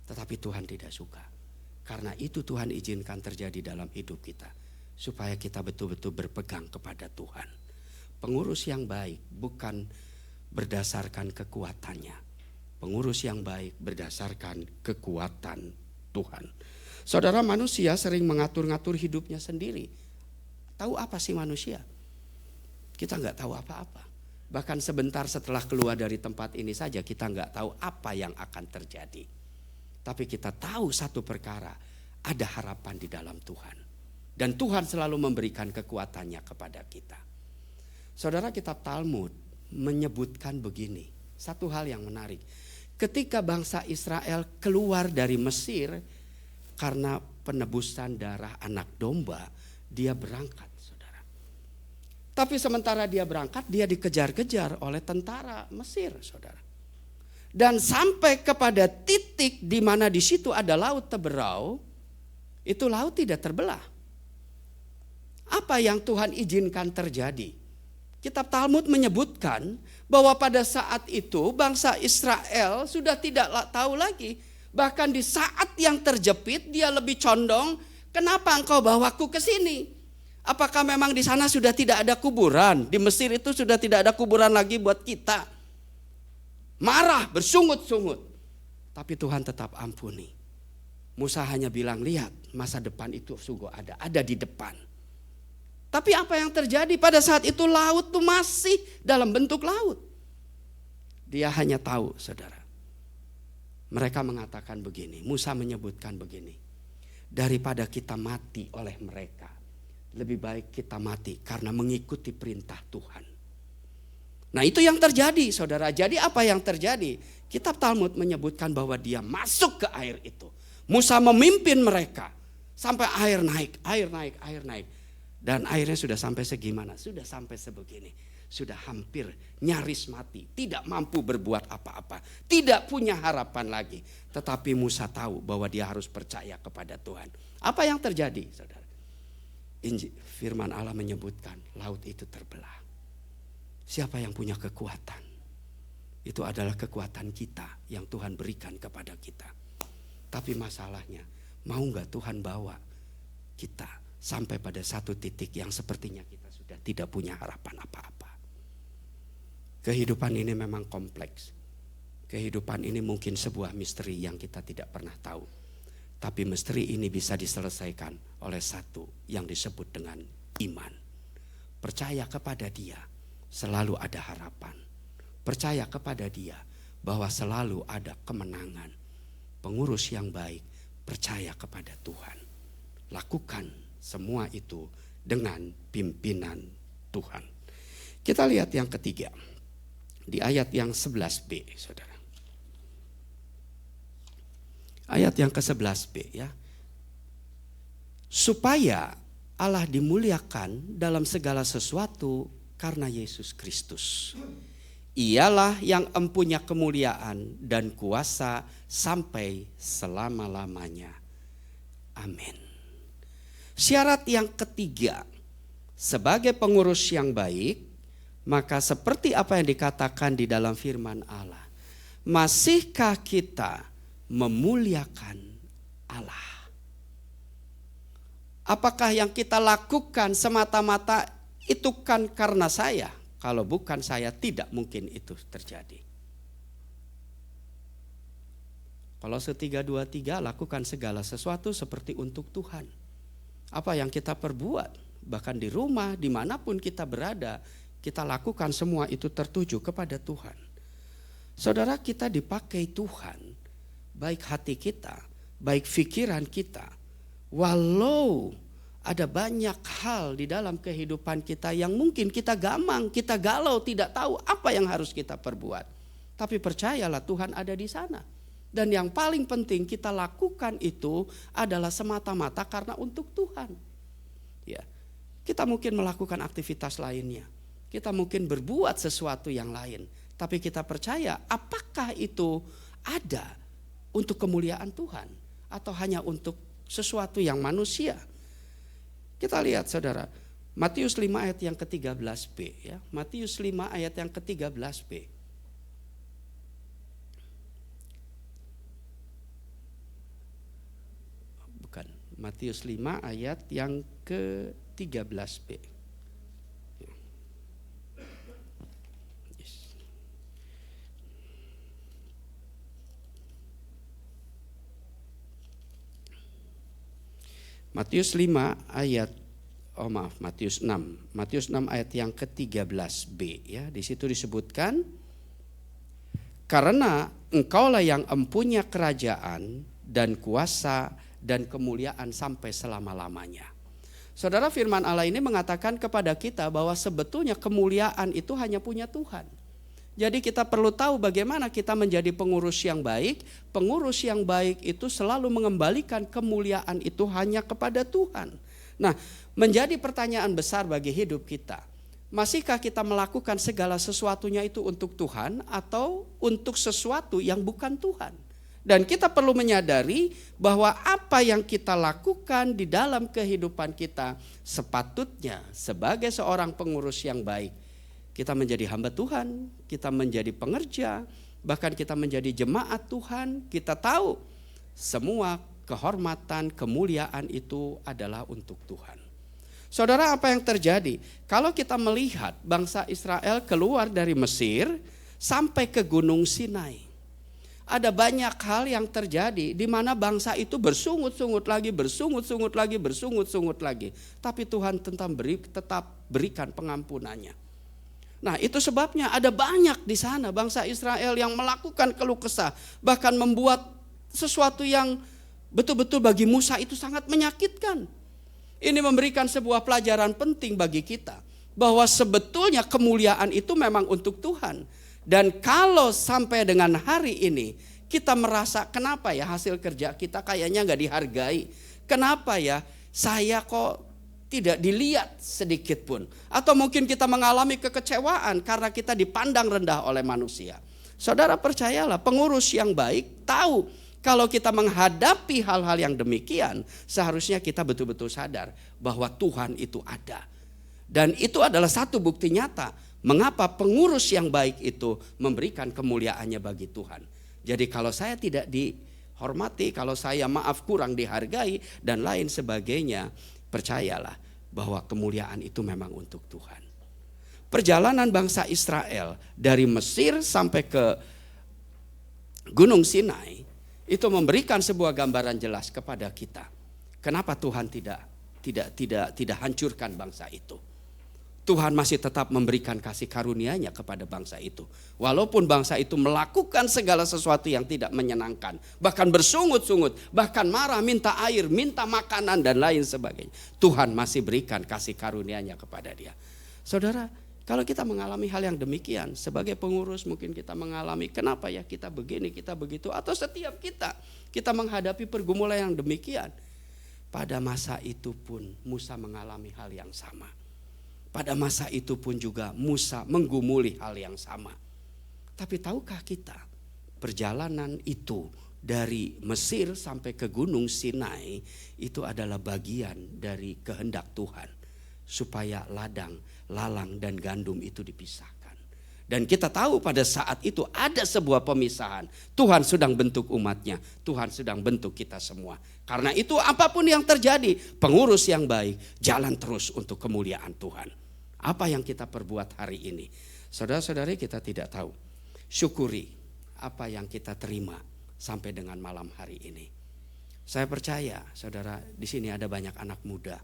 Speaker 5: Tetapi Tuhan tidak suka. Karena itu Tuhan izinkan terjadi dalam hidup kita. Supaya kita betul-betul berpegang kepada Tuhan. Pengurus yang baik bukan berdasarkan kekuatannya. Pengurus yang baik berdasarkan kekuatan Tuhan. Saudara, manusia sering mengatur-ngatur hidupnya sendiri. Tahu apa sih manusia? Kita nggak tahu apa-apa. Bahkan sebentar setelah keluar dari tempat ini saja kita nggak tahu apa yang akan terjadi. Tapi kita tahu satu perkara, ada harapan di dalam Tuhan. Dan Tuhan selalu memberikan kekuatannya kepada kita. Saudara, kitab Talmud menyebutkan begini, satu hal yang menarik. Ketika bangsa Israel keluar dari Mesir karena penebusan darah anak domba, dia berangkat, saudara. Tapi sementara dia berangkat, dia dikejar-kejar oleh tentara Mesir, saudara. Dan sampai kepada titik di mana di situ ada laut Teberau, itu laut tidak terbelah. Apa yang Tuhan izinkan terjadi? Kitab Talmud menyebutkan bahwa pada saat itu bangsa Israel sudah tidak tahu lagi. Bahkan di saat yang terjepit dia lebih condong, kenapa engkau bawaku ke sini? Apakah memang di sana sudah tidak ada kuburan? Di Mesir itu sudah tidak ada kuburan lagi buat kita. Marah, bersungut-sungut. Tapi Tuhan tetap ampuni. Musa hanya bilang, lihat masa depan itu sungguh ada di depan. Tapi apa yang terjadi pada saat itu laut itu masih dalam bentuk laut. Dia hanya tahu, saudara. Mereka mengatakan begini, Musa menyebutkan begini. Daripada kita mati oleh mereka, lebih baik kita mati karena mengikuti perintah Tuhan. Nah itu yang terjadi, saudara. Jadi apa yang terjadi? Kitab Talmud menyebutkan bahwa dia masuk ke air itu. Musa memimpin mereka sampai air naik, air naik, air naik. Dan airnya sudah sampai segimana? Sudah sampai sebegini. Sudah hampir nyaris mati. Tidak mampu berbuat apa-apa. Tidak punya harapan lagi. Tetapi Musa tahu bahwa dia harus percaya kepada Tuhan. Apa yang terjadi, saudara? Firman Allah menyebutkan laut itu terbelah. Siapa yang punya kekuatan? Itu adalah kekuatan kita yang Tuhan berikan kepada kita. Tapi masalahnya, mau gak Tuhan bawa kita sampai pada satu titik yang sepertinya kita sudah tidak punya harapan apa-apa. Kehidupan ini memang kompleks. Kehidupan ini mungkin sebuah misteri yang kita tidak pernah tahu. Tapi misteri ini bisa diselesaikan oleh satu yang disebut dengan iman. Percaya kepada Dia, selalu ada harapan. Percaya kepada Dia bahwa selalu ada kemenangan. Pengurus yang baik, percaya kepada Tuhan. Lakukan semua itu dengan pimpinan Tuhan. Kita lihat yang ketiga. Di ayat yang 11b, saudara. Ayat yang ke-11b ya. Supaya Allah dimuliakan dalam segala sesuatu karena Yesus Kristus. Ialah yang empunya kemuliaan dan kuasa sampai selama-lamanya. Amin. Syarat yang ketiga, sebagai pengurus yang baik, maka seperti apa yang dikatakan di dalam firman Allah, masihkah kita memuliakan Allah? Apakah yang kita lakukan semata-mata itu kan karena saya? Kalau bukan saya, tidak mungkin itu terjadi. Kolose 3:23, lakukan segala sesuatu seperti untuk Tuhan. Apa yang kita perbuat, bahkan di rumah, dimanapun kita berada, kita lakukan semua itu tertuju kepada Tuhan. Saudara, kita dipakai Tuhan, baik hati kita, baik pikiran kita. Walau ada banyak hal di dalam kehidupan kita yang mungkin kita gamang, kita galau, tidak tahu apa yang harus kita perbuat. Tapi percayalah Tuhan ada di sana. Dan yang paling penting kita lakukan itu adalah semata-mata karena untuk Tuhan. Ya, kita mungkin melakukan aktivitas lainnya. Kita mungkin berbuat sesuatu yang lain. Tapi kita percaya apakah itu ada untuk kemuliaan Tuhan. Atau hanya untuk sesuatu yang manusia. Kita lihat saudara, Matius 5 ayat yang ke-13b ya. Matius 5 ayat yang ke-13b. Bukan, Matius 5 ayat yang ke-13b. Yes. Matius 5 ayat Matius 6. Matius 6 ayat yang ke-13b ya. Di situ disebutkan, karena engkaulah yang empunya kerajaan dan kuasa dan kemuliaan sampai selama-lamanya. Saudara, firman Allah ini mengatakan kepada kita bahwa sebetulnya kemuliaan itu hanya punya Tuhan. Jadi kita perlu tahu bagaimana kita menjadi pengurus yang baik. Pengurus yang baik itu selalu mengembalikan kemuliaan itu hanya kepada Tuhan. Nah, menjadi pertanyaan besar bagi hidup kita. Masihkah kita melakukan segala sesuatunya itu untuk Tuhan atau untuk sesuatu yang bukan Tuhan? Dan kita perlu menyadari bahwa apa yang kita lakukan di dalam kehidupan kita sepatutnya sebagai seorang pengurus yang baik. Kita menjadi hamba Tuhan, kita menjadi pengerja, bahkan kita menjadi jemaat Tuhan. Kita tahu semua kehormatan, kemuliaan itu adalah untuk Tuhan. Saudara, apa yang terjadi? Kalau kita melihat bangsa Israel keluar dari Mesir sampai ke Gunung Sinai. Ada banyak hal yang terjadi di mana bangsa itu bersungut-sungut lagi. Tapi Tuhan tetap berikan pengampunannya. Nah, itu sebabnya ada banyak di sana bangsa Israel yang melakukan keluh kesah. Bahkan membuat sesuatu yang betul-betul bagi Musa itu sangat menyakitkan. Ini memberikan sebuah pelajaran penting bagi kita. Bahwa sebetulnya kemuliaan itu memang untuk Tuhan. Dan kalau sampai dengan hari ini kita merasa kenapa ya hasil kerja kita kayaknya gak dihargai. Kenapa ya saya kok tidak dilihat sedikit pun. Atau mungkin kita mengalami kekecewaan karena kita dipandang rendah oleh manusia. Saudara, percayalah, pengurus yang baik tahu kalau kita menghadapi hal-hal yang demikian, seharusnya kita betul-betul sadar bahwa Tuhan itu ada. Dan itu adalah satu bukti nyata mengapa pengurus yang baik itu memberikan kemuliaannya bagi Tuhan. Jadi kalau saya tidak dihormati, kalau saya kurang dihargai dan lain sebagainya, percayalah bahwa kemuliaan itu memang untuk Tuhan. Perjalanan bangsa Israel dari Mesir sampai ke Gunung Sinai itu memberikan sebuah gambaran jelas kepada kita. Kenapa Tuhan tidak hancurkan bangsa itu? Tuhan masih tetap memberikan kasih karunia-Nya kepada bangsa itu. Walaupun bangsa itu melakukan segala sesuatu yang tidak menyenangkan. Bahkan bersungut-sungut, bahkan marah, minta air, minta makanan dan lain sebagainya. Tuhan masih berikan kasih karunia-Nya kepada dia. Saudara, kalau kita mengalami hal yang demikian, sebagai pengurus mungkin kita mengalami kenapa ya kita begini, kita begitu. Atau setiap kita menghadapi pergumulan yang demikian. Pada masa itu pun Musa mengalami hal yang sama. Pada masa itu pun juga Musa menggumuli hal yang sama. Tapi tahukah kita perjalanan itu dari Mesir sampai ke Gunung Sinai itu adalah bagian dari kehendak Tuhan. Supaya ladang, lalang dan gandum itu dipisahkan. Dan kita tahu pada saat itu ada sebuah pemisahan. Tuhan sedang bentuk umatnya, Tuhan sedang bentuk kita semua. Karena itu apapun yang terjadi, pengurus yang baik jalan terus untuk kemuliaan Tuhan. Apa yang kita perbuat hari ini? Saudara-saudari, kita tidak tahu. Syukuri apa yang kita terima sampai dengan malam hari ini. Saya percaya, saudara, di sini ada banyak anak muda.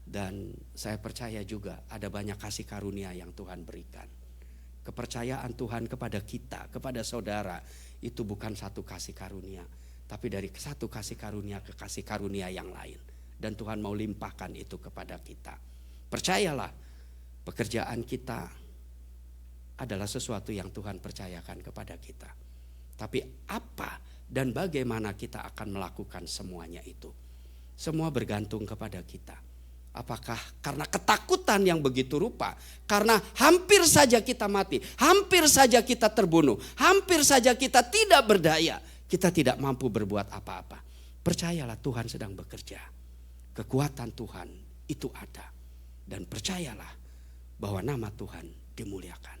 Speaker 5: Dan saya percaya juga ada banyak kasih karunia yang Tuhan berikan. Kepercayaan Tuhan kepada kita, kepada saudara, itu bukan satu kasih karunia. Tapi dari satu kasih karunia ke kasih karunia yang lain. Dan Tuhan mau limpahkan itu kepada kita. Percayalah. Pekerjaan kita adalah sesuatu yang Tuhan percayakan kepada kita. Tapi apa dan bagaimana kita akan melakukan semuanya itu? Semua bergantung kepada kita. Apakah karena ketakutan yang begitu rupa? Karena hampir saja kita mati, hampir saja kita terbunuh, hampir saja kita tidak berdaya, kita tidak mampu berbuat apa-apa. Percayalah, Tuhan sedang bekerja. Kekuatan Tuhan itu ada. dan percayalah bahwa nama Tuhan dimuliakan.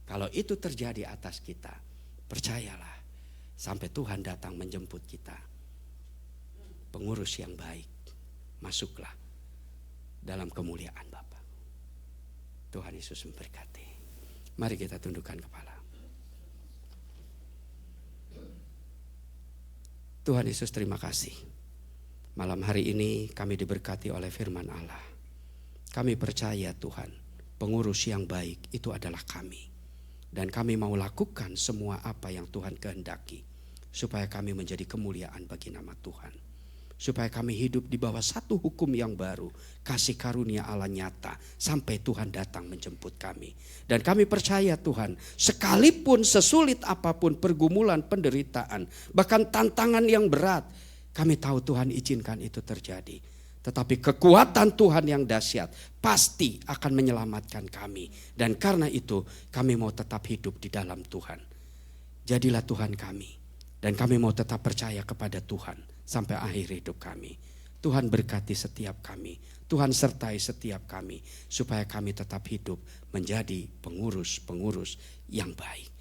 Speaker 5: Kalau itu terjadi atas kita, percayalah sampai Tuhan datang menjemput kita. Pengurus yang baik, masuklah dalam kemuliaan Bapa. Tuhan Yesus memberkati. Mari kita tundukkan kepala. Tuhan Yesus, terima kasih. Malam hari ini kami diberkati oleh firman Allah. Kami percaya Tuhan, pengurus yang baik itu adalah kami. Dan kami mau lakukan semua apa yang Tuhan kehendaki. Supaya kami menjadi kemuliaan bagi nama Tuhan. Supaya kami hidup di bawah satu hukum yang baru. Kasih karunia Allah nyata. Sampai Tuhan datang menjemput kami. Dan kami percaya Tuhan, sekalipun sesulit apapun pergumulan, penderitaan, bahkan tantangan yang berat, kami tahu Tuhan izinkan itu terjadi. Tetapi kekuatan Tuhan yang dahsyat pasti akan menyelamatkan kami. Dan karena itu kami mau tetap hidup di dalam Tuhan. Jadilah Tuhan kami. Dan kami mau tetap percaya kepada Tuhan sampai akhir hidup kami. Tuhan berkati setiap kami. Tuhan sertai setiap kami. Supaya kami tetap hidup menjadi pengurus-pengurus yang baik.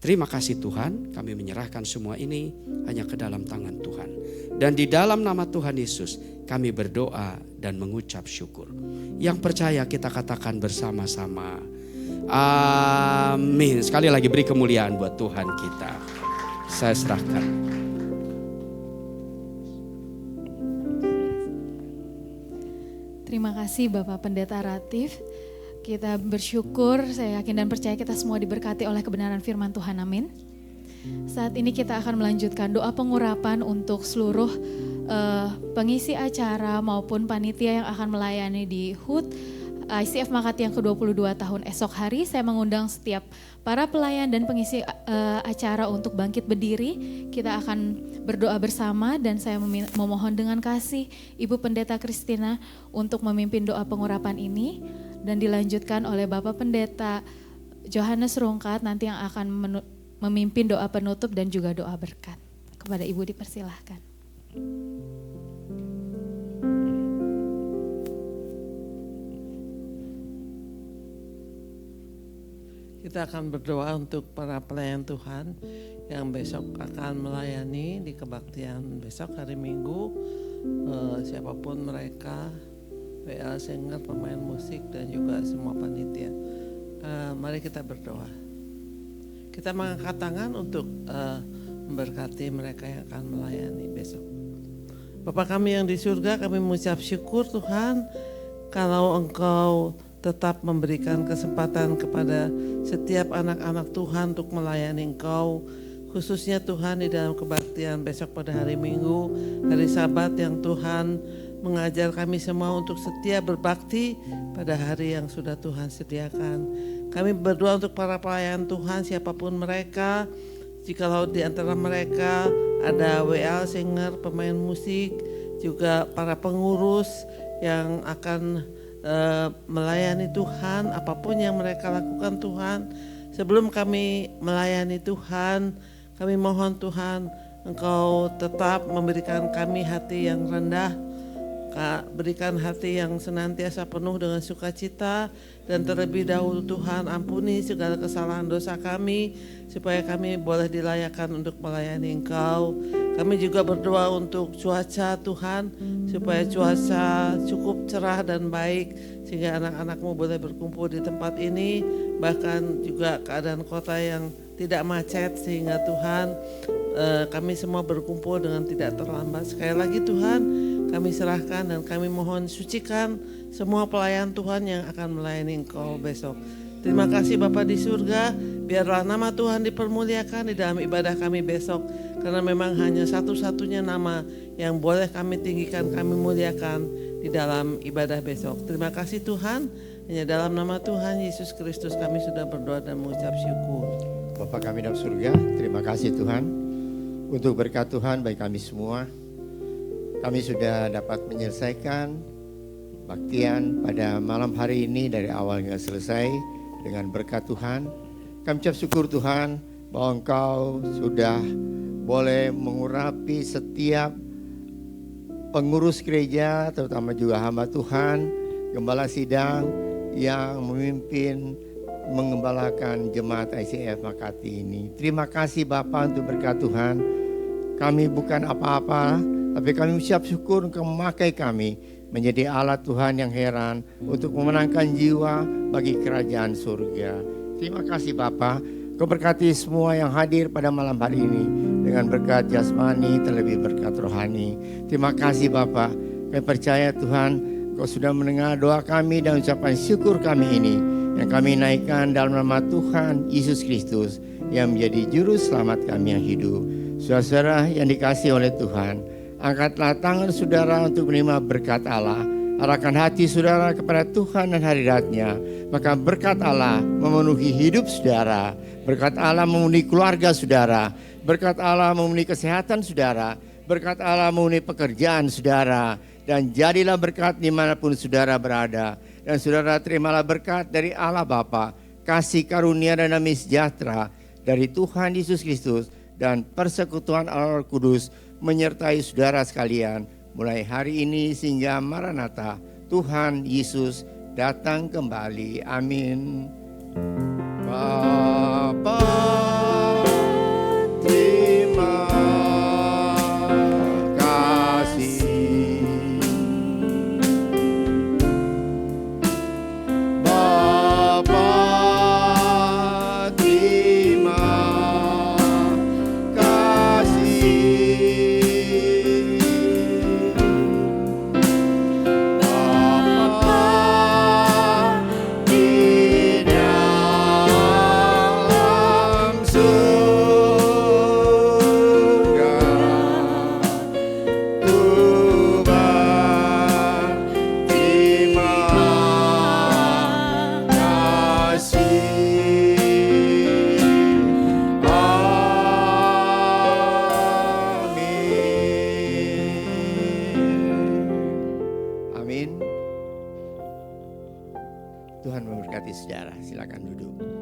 Speaker 5: Terima kasih Tuhan, kami menyerahkan semua ini hanya ke dalam tangan Tuhan. Dan di dalam nama Tuhan Yesus kami berdoa dan mengucap syukur. Yang percaya kita katakan bersama-sama, amin. Sekali lagi beri kemuliaan buat Tuhan kita. Saya serahkan.
Speaker 1: Terima kasih Bapak Pendeta Ratif. Kita bersyukur, saya yakin dan percaya kita semua diberkati oleh kebenaran firman Tuhan, amin. Saat ini kita akan melanjutkan doa pengurapan untuk seluruh pengisi acara maupun panitia yang akan melayani di HUT ICF Makati yang ke-22 tahun esok hari. Saya mengundang setiap para pelayan dan pengisi acara untuk bangkit berdiri. Kita akan berdoa bersama dan saya memohon dengan kasih Ibu Pendeta Christina untuk memimpin doa pengurapan ini. Dan dilanjutkan oleh Bapak Pendeta Johannes Rungkat nanti yang akan memimpin doa penutup dan juga doa berkat. Kepada Ibu dipersilahkan.
Speaker 6: Kita akan berdoa untuk para pelayan Tuhan yang besok akan melayani di kebaktian besok hari Minggu. Siapapun mereka, WL singer, pemain musik dan juga semua panitia. Mari kita berdoa. Kita mengangkat tangan untuk memberkati mereka yang akan melayani besok. Bapa kami yang di surga, kami mengucap syukur Tuhan kalau Engkau tetap memberikan kesempatan kepada setiap anak-anak Tuhan untuk melayani Engkau. Khususnya Tuhan di dalam kebaktian besok pada hari Minggu, hari Sabat yang Tuhan mengajar kami semua untuk setia berbakti pada hari yang sudah Tuhan sediakan. Kami berdoa untuk para pelayan Tuhan siapapun mereka. Jikalau di antara mereka ada WL singer, pemain musik, juga para pengurus yang akan melayani Tuhan, apapun yang mereka lakukan Tuhan. Sebelum kami melayani Tuhan, kami mohon Tuhan Engkau tetap memberikan kami hati yang rendah, berikan hati yang senantiasa penuh dengan sukacita, dan terlebih dahulu Tuhan ampuni segala kesalahan dosa kami supaya kami boleh dilayakkan untuk melayani Engkau. Kami juga berdoa untuk cuaca Tuhan supaya cuaca cukup cerah dan baik sehingga anak-anak-Mu boleh berkumpul di tempat ini, bahkan juga keadaan kota yang tidak macet sehingga Tuhan kami semua berkumpul dengan tidak terlambat. Sekali lagi Tuhan, kami serahkan dan kami mohon sucikan semua pelayan Tuhan yang akan melayani Engkau besok. Terima kasih Bapa di surga, biarlah nama Tuhan dipermuliakan di dalam ibadah kami besok. Karena memang hanya satu-satunya nama yang boleh kami tinggikan, kami muliakan di dalam ibadah besok. Terima kasih Tuhan, hanya dalam nama Tuhan Yesus Kristus kami sudah berdoa dan mengucap syukur.
Speaker 3: Bapa kami dalam surga, terima kasih Tuhan untuk berkat Tuhan bagi kami semua. Kami sudah dapat menyelesaikan baktian pada malam hari ini dari awal hingga selesai dengan berkat Tuhan. Kami ucap syukur Tuhan bahwa Engkau sudah boleh mengurapi setiap pengurus gereja, terutama juga hamba Tuhan, Gembala sidang yang memimpin mengembalakan jemaat ICF Makati ini. Terima kasih Bapak untuk berkat Tuhan. Kami bukan apa-apa, tapi kami ucap syukur Engkau memakai kami menjadi alat Tuhan yang heran untuk memenangkan jiwa bagi kerajaan surga. Terima kasih Bapak. Kau berkati semua yang hadir pada malam hari ini dengan berkat jasmani terlebih berkat rohani. Terima kasih Bapak. Kami percaya Tuhan Kau sudah mendengar doa kami dan ucapan syukur kami ini yang kami naikkan dalam nama Tuhan Yesus Kristus yang menjadi juru selamat kami yang hidup. Saudara yang dikasihi oleh Tuhan, angkatlah tangan saudara untuk menerima berkat Allah. Arahkan hati saudara kepada Tuhan dan hadirat-Nya, maka berkat Allah memenuhi hidup saudara. Berkat Allah memenuhi keluarga saudara. Berkat Allah memenuhi kesehatan saudara. Berkat Allah memenuhi pekerjaan saudara. Dan jadilah berkat dimanapun saudara berada. Dan saudara terimalah berkat dari Allah Bapa, kasih karunia dan damai sejahtera dari Tuhan Yesus Kristus dan persekutuan Allah Roh Kudus menyertai saudara sekalian mulai hari ini sehingga Maranatha, Tuhan Yesus datang kembali. Amin. Bapa, terima kasih. Bapa, terima kasih. Bapa di dalam surga, Tuhan terima kasih. Amin. Amin. Tuhan memberkati saudara. Silakan duduk.